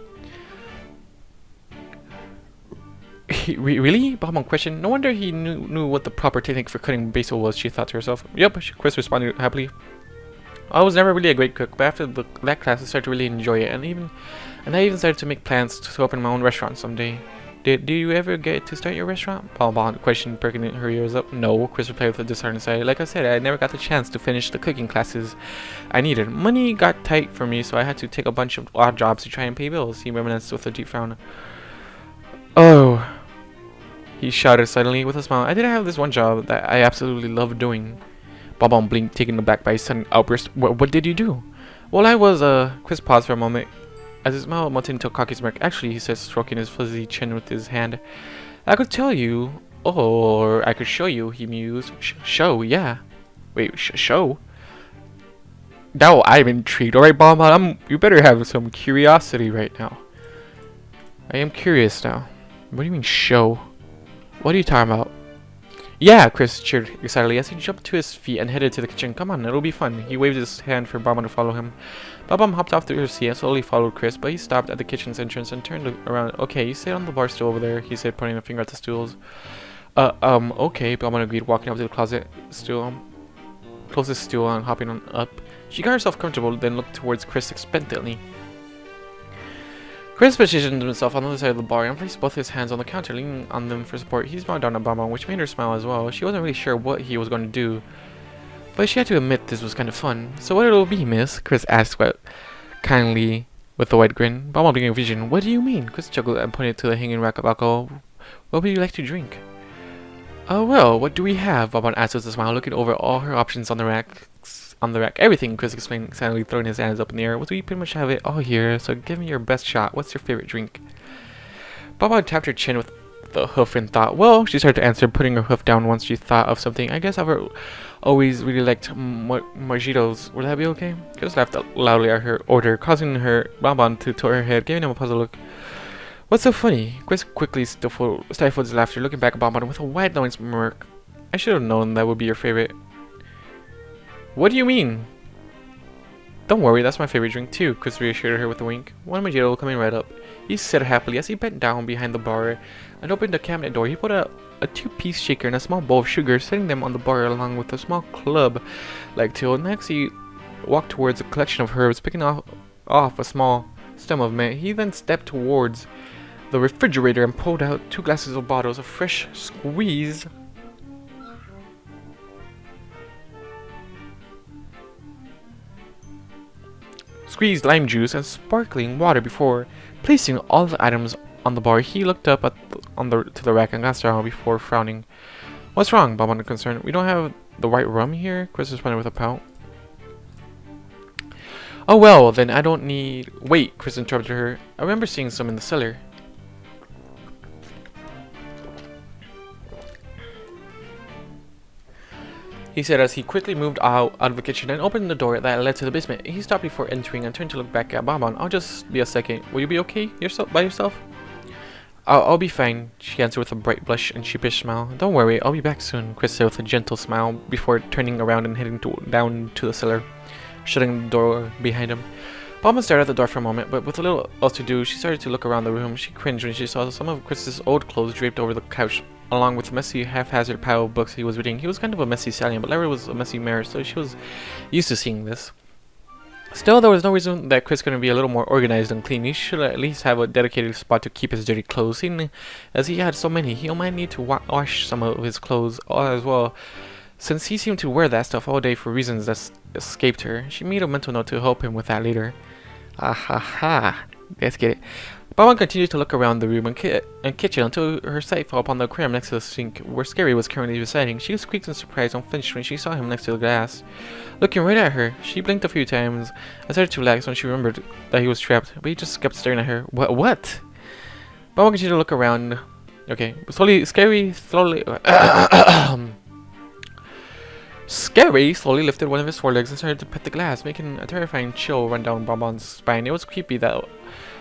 Really? Bonbon questioned. No wonder he knew what the proper technique for cutting basil was, she thought to herself. Yep, Chris responded happily. I was never really a great cook, but after that class I started to really enjoy it, and I even started to make plans to open my own restaurant someday. Do you ever get to start your restaurant? Bonbon questioned, perking her ears up. No, Chris replied with a disheartened sigh. Like I said, I never got the chance to finish the cooking classes I needed. Money got tight for me, so I had to take a bunch of odd jobs to try and pay bills, he reminisced with a deep frown. Oh, he shouted suddenly with a smile. I did have this one job that I absolutely loved doing. Bonbon blinked, taken aback by his sudden outburst. What did you do? Well, I was, Chris paused for a moment. As his smile melted into a cocky smirk. Actually, he said, stroking his fuzzy chin with his hand. I could tell you, or I could show you, he mused. Show, yeah. Wait, show? Now I'm intrigued. Alright, Bonbon, you better have some curiosity right now. I am curious now. What do you mean, show? What are you talking about? Yeah, Chris cheered excitedly as he jumped to his feet and headed to the kitchen. Come on, it'll be fun. He waved his hand for Bonbon to follow him. Bonbon hopped off to her seat and slowly followed Chris, but he stopped at the kitchen's entrance and turned around. Okay, you sit on the bar stool over there, he said, pointing a finger at the stools. Okay, Bonbon agreed, walking up to the closest stool and hopping on up. She got herself comfortable, then looked towards Chris expectantly. Chris positioned himself on the other side of the bar and placed both his hands on the counter, leaning on them for support. He smiled down at Bonbon, which made her smile as well. She wasn't really sure what he was going to do, but she had to admit this was kind of fun. So what it'll be, miss? Chris asked kindly with a wide grin. Bonbon began a vision. What do you mean? Chris chuckled and pointed to the hanging rack of alcohol. What would you like to drink? Well, what do we have? Bonbon asked with a smile, looking over all her options on the rack. Everything, Chris explained, excitedly throwing his hands up in the air. Well, we pretty much have it all here, so give me your best shot. What's your favorite drink? Bonbon tapped her chin with the hoof and thought. Well, she started to answer, putting her hoof down once she thought of something. I guess I've always really liked mojitos. Would that be okay? Chris laughed loudly at her order, causing Bonbon to tilt her head, giving him a puzzled look. What's so funny? Chris quickly stifled his laughter, looking back at Bonbon with a wide knowing smirk. I should have known that would be your favorite. What do you mean? Don't worry, that's my favorite drink too, Chris reassured her with a wink. One Mojito coming right up. He said happily as he bent down behind the bar and opened the cabinet door. He put out a two-piece shaker and a small bowl of sugar, setting them on the bar along with a small club-like tool. Next, he walked towards a collection of herbs, picking off a small stem of mint. He then stepped towards the refrigerator and pulled out 2 glasses of bottles of fresh squeezed lime juice and sparkling water. Before placing all the items on the bar, he looked up to the rack and glanced around before frowning. What's wrong? Bob was concerned. We don't have the white rum here, Chris responded with a pout. Oh well, then I don't need... Wait, Chris interrupted her. I remember seeing some in the cellar. He said as he quickly moved out of the kitchen and opened the door that led to the basement. He stopped before entering and turned to look back at Bonbon. I'll just be a second. Will you be okay by yourself? I'll be fine, she answered with a bright blush and sheepish smile. Don't worry, I'll be back soon, Chris said with a gentle smile before turning around and heading down to the cellar, shutting the door behind him. Bonbon stared at the door for a moment, but with a little else to do, she started to look around the room. She cringed when she saw some of Chris's old clothes draped over the couch, along with a messy, haphazard pile of books he was reading. He was kind of a messy stallion, but Lyra was a messy mare, so she was used to seeing this. Still, there was no reason that Chris couldn't be a little more organized and clean. He should at least have a dedicated spot to keep his dirty clothes. Seeing as he had so many, he might need to wash some of his clothes as well, since he seemed to wear that stuff all day for reasons that escaped her. She made a mental note to help him with that later. Ah ha ha. Let's get it. Bonbon continued to look around the room and kitchen until her sight fell upon the aquarium next to the sink, where Scary was currently residing. She squeaked in surprise and flinched when she saw him next to the glass. Looking right at her, she blinked a few times and started to relax when she remembered that he was trapped, but he just kept staring at her. What? Bonbon continued to look around. Okay, Scary slowly lifted one of his forelegs and started to pet the glass, making a terrifying chill run down Bonbon's spine. It was creepy that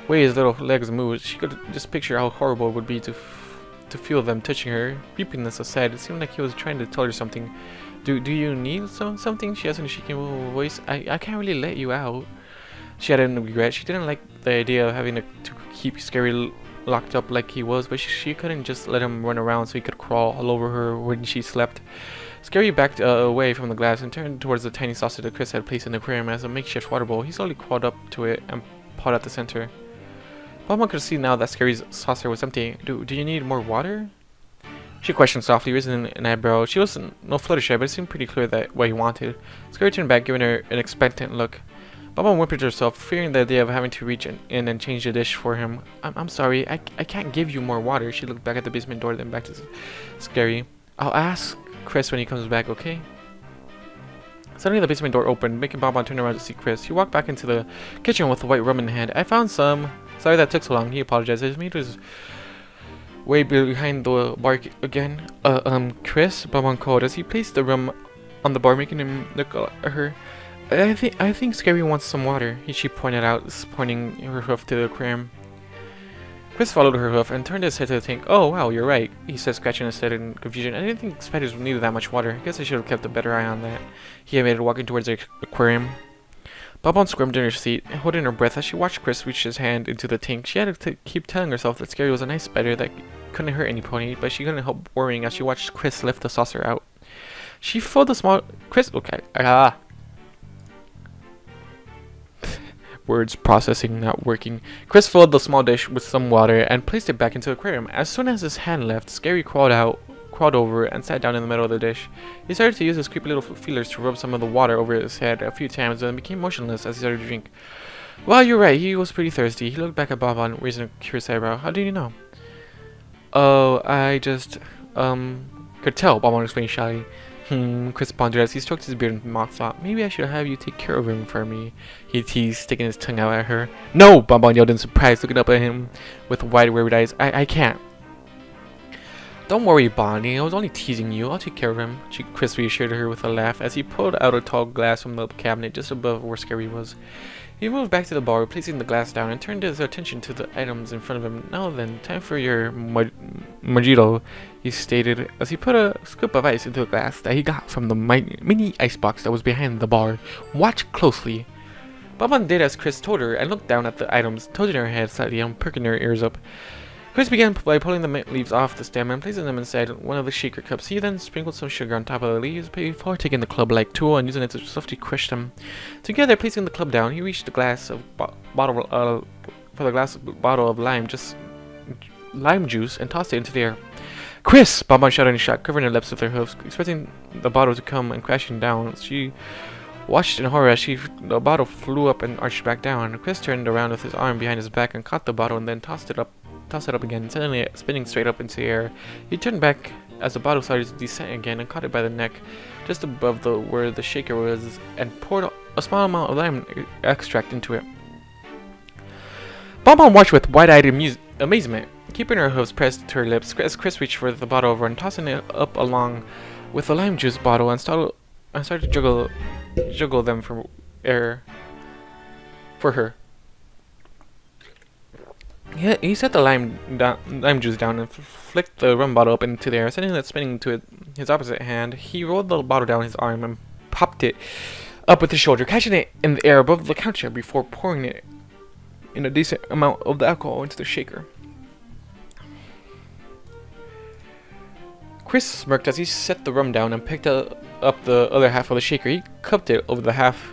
way his little legs moved. She could just picture how horrible it would be to feel them touching her. Creepiness aside, it seemed like he was trying to tell her something. Do you need something? She asked in a shaky voice. I can't really let you out. She had a regret. She didn't like the idea of having to keep Scary locked up like he was, but she couldn't just let him run around so he could crawl all over her when she slept. Scary backed away from the glass and turned towards the tiny saucer that Chris had placed in the aquarium as a makeshift water bowl. He slowly crawled up to it and pawed at the center. Bonbon could see now that Scary's saucer was empty. Do you need more water? She questioned softly, raising an eyebrow. She was no Fluttershy, but it seemed pretty clear that what he wanted. Scary turned back, giving her an expectant look. Bonbon whimpered herself, fearing the idea of having to reach in and change the dish for him. I'm sorry, I can't give you more water. She looked back at the basement door, then back to Scary. I'll ask Chris when he comes back, okay? Suddenly the basement door opened, making Bonbon turn around to see Chris. He walked back into the kitchen with the white rum in hand. I found some. Sorry that took so long. He apologized. His meat was way behind the bar again. Chris, Bonbon called as he placed the rum on the bar, making him look at her. I think Scary wants some water, she pointed out, pointing her hoof to the aquarium. Chris followed her hoof and turned his head to the tank. Oh wow, you're right, he said, scratching his head in confusion. I didn't think spiders needed that much water. I guess I should have kept a better eye on that. He admitted, walking towards the aquarium. Bonbon squirmed in her seat, holding her breath as she watched Chris reach his hand into the tank. She had to keep telling herself that Scary was a nice spider that couldn't hurt any pony, but she couldn't help worrying as she watched Chris lift the saucer out. She filled the small... Words processing not working. Chris filled the small dish with some water and placed it back into the aquarium. As soon as his hand left, Scary crawled over and sat down in the middle of the dish. He started to use his creepy little feelers to rub some of the water over his head a few times and then became motionless as he started to drink. Well, you're right, he was pretty thirsty. He looked back at Bonbon, raising a curious eyebrow. How do you know? Oh, I just, could tell, Bonbon explained shyly. Chris pondered as he stroked his beard and mock thought. Maybe I should have you take care of him for me, he teased, sticking his tongue out at her. No! Bonbon yelled in surprise, looking up at him with wide, worried eyes. I can't. Don't worry, Bonnie. I was only teasing you. I'll take care of him, Chris reassured her with a laugh as he pulled out a tall glass from the cabinet just above where Scary was. He moved back to the bar, placing the glass down, and turned his attention to the items in front of him. Now then, time for your mojito, he stated as he put a scoop of ice into a glass that he got from the mini icebox that was behind the bar. Watch closely. Bonbon did as Chris told her and looked down at the items, tilting her head slightly and perking her ears up. Chris began by pulling the mint leaves off the stem and placing them inside one of the shaker cups. He then sprinkled some sugar on top of the leaves before taking the club-like tool and using it to softly crush them. Together, placing the club down, he reached the glass of bottle of lime juice and tossed it into the air. Chris! Bonbon shouted in shock, covering her lips with her hoofs, expecting the bottle to come and crashing down. She watched in horror as the bottle flew up and arched back down. Chris turned around with his arm behind his back and caught the bottle and then tossed it up again, suddenly spinning straight up into the air. He turned back as the bottle started to descend again and caught it by the neck, just above where the shaker was, and poured a small amount of lime extract into it. Bonbon watched with wide-eyed amazement, keeping her hooves pressed to her lips as Chris reached for the bottle over and tossing it up along with the lime juice bottle and started to juggle them for air for her. He set the lime juice down and flicked the rum bottle up into the air, sending it spinning to his opposite hand. He rolled the bottle down his arm and popped it up with his shoulder, catching it in the air above the counter before pouring it in a decent amount of the alcohol into the shaker. Chris smirked as he set the rum down and picked up the other half of the shaker. He cupped it over the half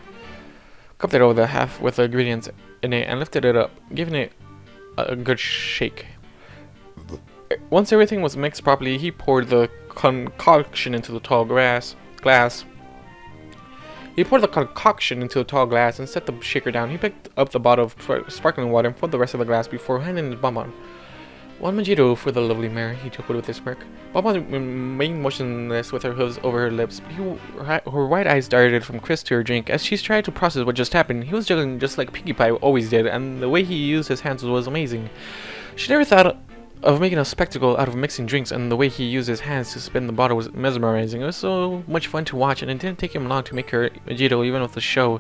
with the ingredients in it and lifted it up, giving it a good shake. Once everything was mixed properly, he poured the concoction into the tall glass. He poured the concoction into a tall glass and set the shaker down. He picked up the bottle of sparkling water and poured the rest of the glass before handing it to Bonbon. One mojito for the lovely mare, he chuckled with a smirk. Bonbon remained motionless with her hooves over her lips. Her white eyes darted from Chris to her drink as she tried to process what just happened. He was juggling just like Pinkie Pie always did, and the way he used his hands was amazing. She never thought of making a spectacle out of mixing drinks, and the way he used his hands to spin the bottle was mesmerizing. It was so much fun to watch, and it didn't take him long to make her mojito even with the show.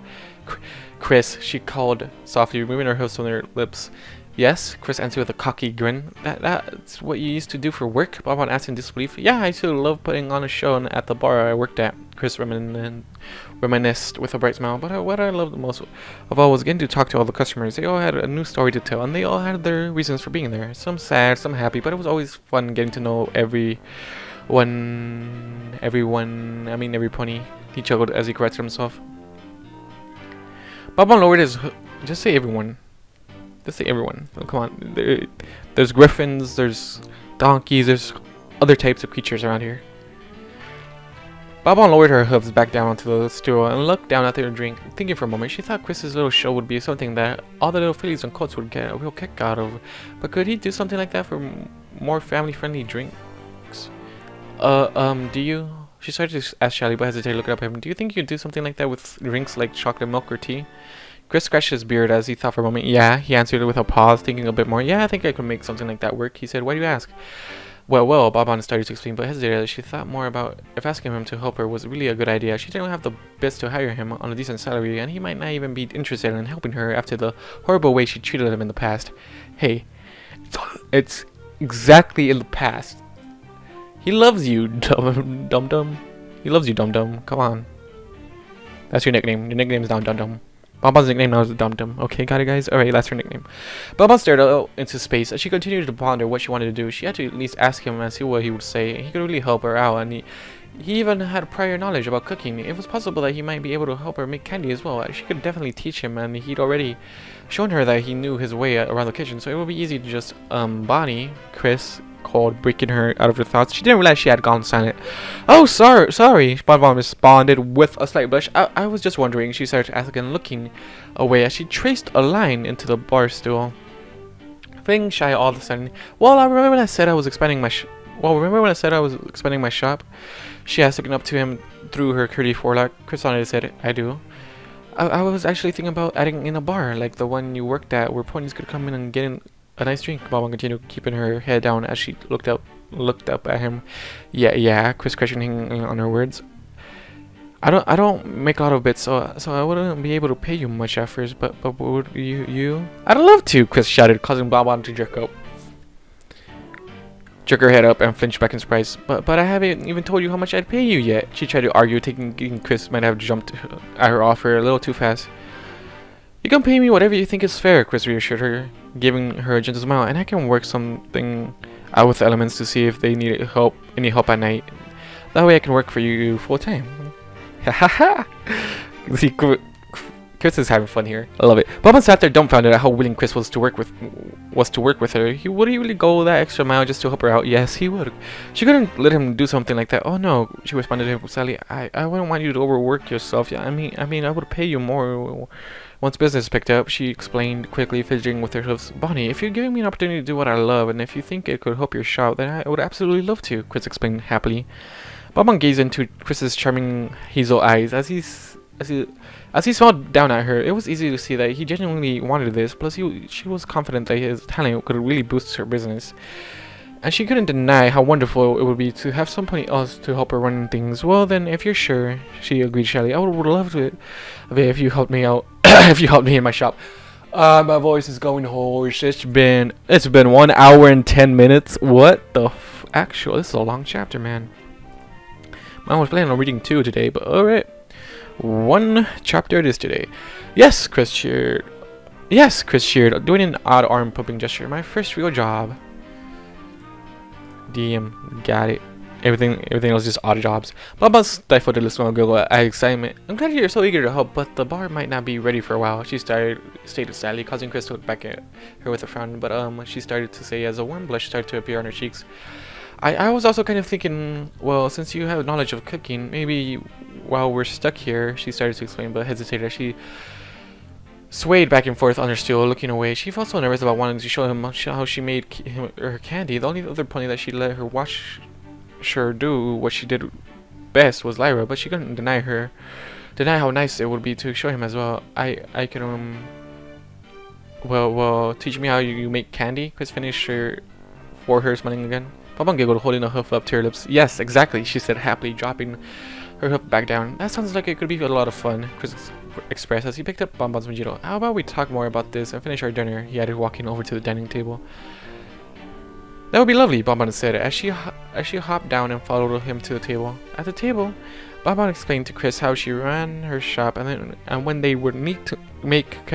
Chris, she called softly, removing her hooves from her lips. Yes, Chris answered with a cocky grin. That's what you used to do for work? Bonbon asked in disbelief. Yeah, I used to love putting on a show at the bar I worked at. Chris reminisced with a bright smile. But what I loved most of all was getting to talk to all the customers. They all had a new story to tell, and they all had their reasons for being there. Some sad, some happy, but it was always fun getting to know every pony. He chuckled as he corrected himself. Bonbon lowered his just say everyone. Just say everyone. Oh, come on. There's griffins, there's donkeys, there's other types of creatures around here. Bonbon lowered her hooves back down onto the stool and looked down at their drink, thinking for a moment. She thought Chris's little show would be something that all the little fillies and colts would get a real kick out of. But could he do something like that for more family-friendly drinks? Do you? She started to ask shyly, but hesitated looking up at him. Do you think you'd do something like that with drinks like chocolate milk or tea? Chris scratched his beard as he thought for a moment. Yeah, he answered with a pause, thinking a bit more. Yeah, I think I could make something like that work, he said. Why do you ask? Well, Bonbon started to explain, but hesitated as she thought more about if asking him to help her was really a good idea. She didn't have the bits to hire him on a decent salary, and he might not even be interested in helping her after the horrible way she treated him in the past. Hey, it's exactly in the past. He loves you, dum-dum. He loves you, dum-dum. Come on. That's your nickname. Your nickname is dum-dum. Bonbon's nickname now is Dum-Dum. Okay, got it, guys? Alright, that's her nickname. Bonbon stared out into space as she continued to ponder what she wanted to do. She had to at least ask him and see what he would say. He could really help her out, and he even had prior knowledge about cooking. It was possible that he might be able to help her make candy as well. She could definitely teach him, and he'd already shown her that he knew his way around the kitchen, so it would be easy to just, Bonnie, Chris called, breaking her out of her thoughts. She didn't realize she had gone silent. Oh, sorry, Bonbon responded with a slight blush. I was just wondering, she started asking, looking away as she traced a line into the bar stool. Feeling shy all of a sudden. Well, remember when I said I was expanding my shop? She asked, looking up to him through her curly forelock. Chris nodded and said, I do. I was actually thinking about adding in a bar, like the one you worked at, where ponies could come in and get in a nice drink. Bonbon continued, keeping her head down as she looked up at him. Yeah, Chris questioning on her words. I don't make a lot of bits, so I wouldn't be able to pay you much at first, but would you? I'd love to, Chris shouted, causing Bonbon to jerk her head up and flinch back in surprise. But I haven't even told you how much I'd pay you yet. She tried to argue, thinking Chris might have jumped at her offer a little too fast. You can pay me whatever you think is fair, Chris reassured her, giving her a gentle smile, and I can work something out with the elements to see if they need any help at night. That way I can work for you full time. Ha ha ha! See, Chris is having fun here. I love it. Bubba sat there dumbfounded at how willing Chris was to work with her. Would he really go that extra mile just to help her out? Yes, he would. She couldn't let him do something like that. Oh no, she responded to him sadly. I wouldn't want you to overwork yourself. Yeah, I mean, I would pay you more once business picked up. She explained quickly, fidgeting with her hoofs. Bonnie, if you're giving me an opportunity to do what I love, and if you think it could help your shop, then I would absolutely love to. Chris explained happily. Bubba gazed into Chris's charming hazel eyes as he smiled down at her. It was easy to see that he genuinely wanted this. Plus, she was confident that his talent could really boost her business. And she couldn't deny how wonderful it would be to have somebody else to help her run things. Well, then, if you're sure, she agreed shyly. I would love to if you helped me out. If you helped me in my shop. My voice is going hoarse. It's been 1 hour and 10 minutes. What the actual? This is a long chapter, man. I was planning on reading 2 today, but alright. 1 chapter it is today. Yes, Chris cheered. Doing an odd arm pumping gesture. My first real job. DM, got it. Everything else is odd jobs. Baba stifled a small giggle at excitement. I'm glad you're so eager to help, but the bar might not be ready for a while. She stated sadly, causing Chris to look back at her with a frown. But she started to say as a warm blush started to appear on her cheeks. I was also kind of thinking, well, since you have knowledge of cooking, maybe while we're stuck here, she started to explain, but hesitated as she swayed back and forth on her stool, looking away. She felt so nervous about wanting to show him how she made her candy. The only other pony that she let her watch her do what she did best was Lyra, but she couldn't deny how nice it would be to show him as well. I can well, teach me how you make candy? Chris finished for her, smiling again. Baba giggled, holding a hoof up to her lips. Yes, exactly, she said happily, dropping her hoof back down. That sounds like it could be a lot of fun, Chris expressed as he picked up Bonbon's mojito. How about we talk more about this and finish our dinner, he added, walking over to the dining table. That would be lovely, Bonbon said, as she hopped down and followed him to the table. At the table, Bonbon explained to Chris how she ran her shop and when they would need to make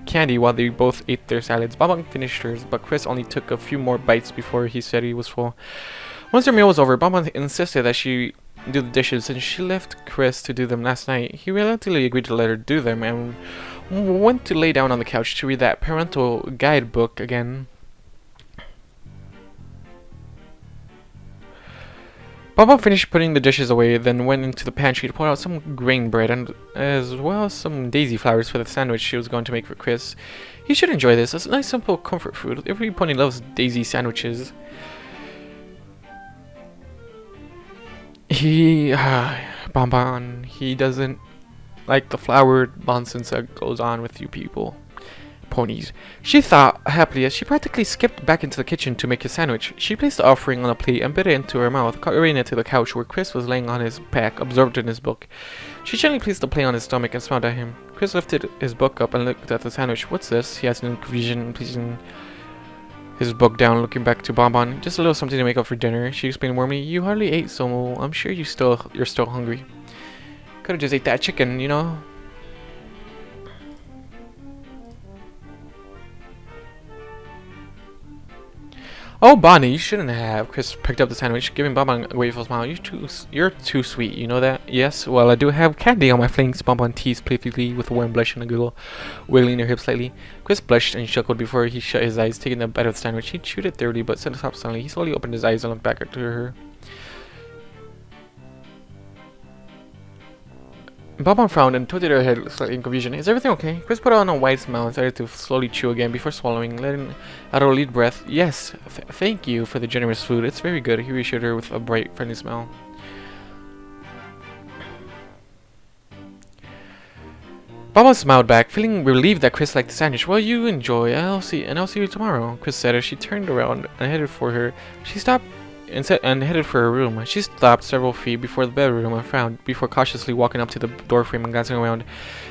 candy while they both ate their salads. Bonbon finished hers, but Chris only took a few more bites before he said he was full. Once their meal was over, Bonbon insisted that she do the dishes, and she left Chris to do them last night. He reluctantly agreed to let her do them and went to lay down on the couch to read that parental guidebook again. Baba finished putting the dishes away, then went into the pantry to pull out some grain bread and as well as some daisy flowers for the sandwich she was going to make for Chris. He should enjoy this. It's a nice, simple comfort food. Every pony loves daisy sandwiches. Bonbon, he doesn't like the flowered nonsense that goes on with you people. Ponies. She thought happily as she practically skipped back into the kitchen to make his sandwich. She placed the offering on a plate and bit it into her mouth, carrying it to the couch where Chris was laying on his back, absorbed in his book. She gently placed the plate on his stomach and smiled at him. Chris lifted his book up and looked at the sandwich. What's this? He asked in confusion, placing his book down, looking back to Bonbon. Just a little something to make up for dinner, she explained warmly. You hardly ate, so I'm sure you're still hungry. Could've just ate that chicken, you know? Oh, Bonnie, you shouldn't have. Chris picked up the sandwich, giving Bonbon a grateful smile. You're too sweet, you know that? Yes, well, I do have candy on my flanks, Bonbon teased playfully with a warm blush and a giggle, wiggling her hips slightly. Chris blushed and chuckled before he shut his eyes, taking a bite of the sandwich. He chewed it thoroughly, but set up suddenly. He slowly opened his eyes and looked back at her. Bonbon frowned and tilted her head slightly in confusion. Is everything okay? Chris put on a wide smile and started to slowly chew again before swallowing, letting out a relieved breath. Yes, thank you for the generous food. It's very good, he reassured her with a bright, friendly smile. Bonbon smiled back, feeling relieved that Chris liked the sandwich. Well, you enjoy. I'll see you tomorrow, Chris said as she turned around and headed for her. She stopped and headed for her room. She stopped several feet before the bedroom and frowned before cautiously walking up to the doorframe and glancing around.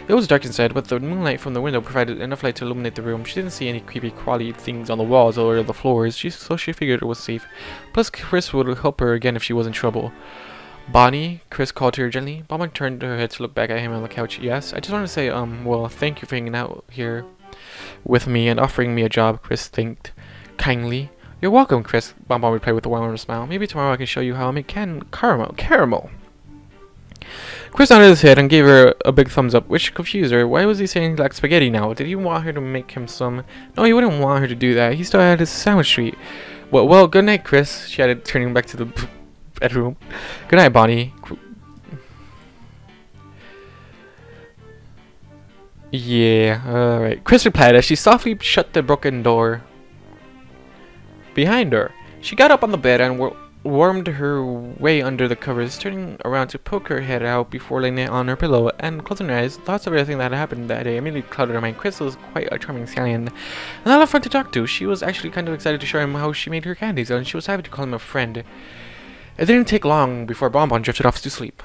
It was dark inside, but the moonlight from the window provided enough light to illuminate the room. She didn't see any creepy crawly things on the walls or the floors, so she figured it was safe. Plus, Chris would help her again if she was in trouble. Bonnie, Chris called to her gently. Bonbon turned her head to look back at him on the couch. Yes, I just want to say, well, thank you for hanging out here with me and offering me a job, Chris thanked kindly. You're welcome, Chris, Bonbon replied with a warm smile. Maybe tomorrow I can show you how I make caramel. Chris nodded his head and gave her a big thumbs up, which confused her. Why was he saying like spaghetti now? Did he want her to make him some? No, he wouldn't want her to do that. He still had his sandwich treat. Well, good night, Chris, she added, turning back to the bedroom. Good night, Bonnie. Yeah, alright. Chris replied as she softly shut the broken door behind her. She got up on the bed and wormed her way under the covers, turning around to poke her head out before laying it on her pillow and closing her eyes. Thoughts of everything that had happened that day immediately clouded her mind. Chris was quite a charming stallion and a lot of fun to talk to. She was actually kind of excited to show him how she made her candies, and she was happy to call him a friend. It didn't take long before Bonbon drifted off to sleep.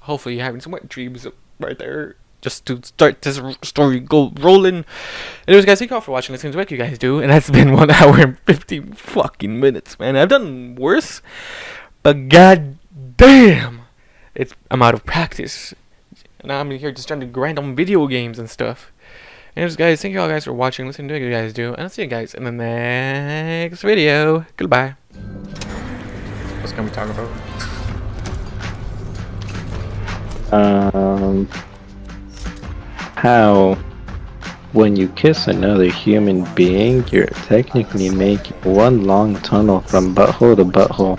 Hopefully you're having some wet dreams right there, just to start this story go rolling. Anyways, guys, thank you all for watching. It seems like you guys do, and that's been 1 hour and 15 fucking minutes, man. I've done worse, but god damn, I'm out of practice. And I'm here just trying to grind on video games and stuff. Anyways, guys, thank you all guys for watching, listening to what you guys do, and I'll see you guys in the next video. Goodbye. What's gonna be talking about? How when you kiss another human being, you're technically making one long tunnel from butthole to butthole.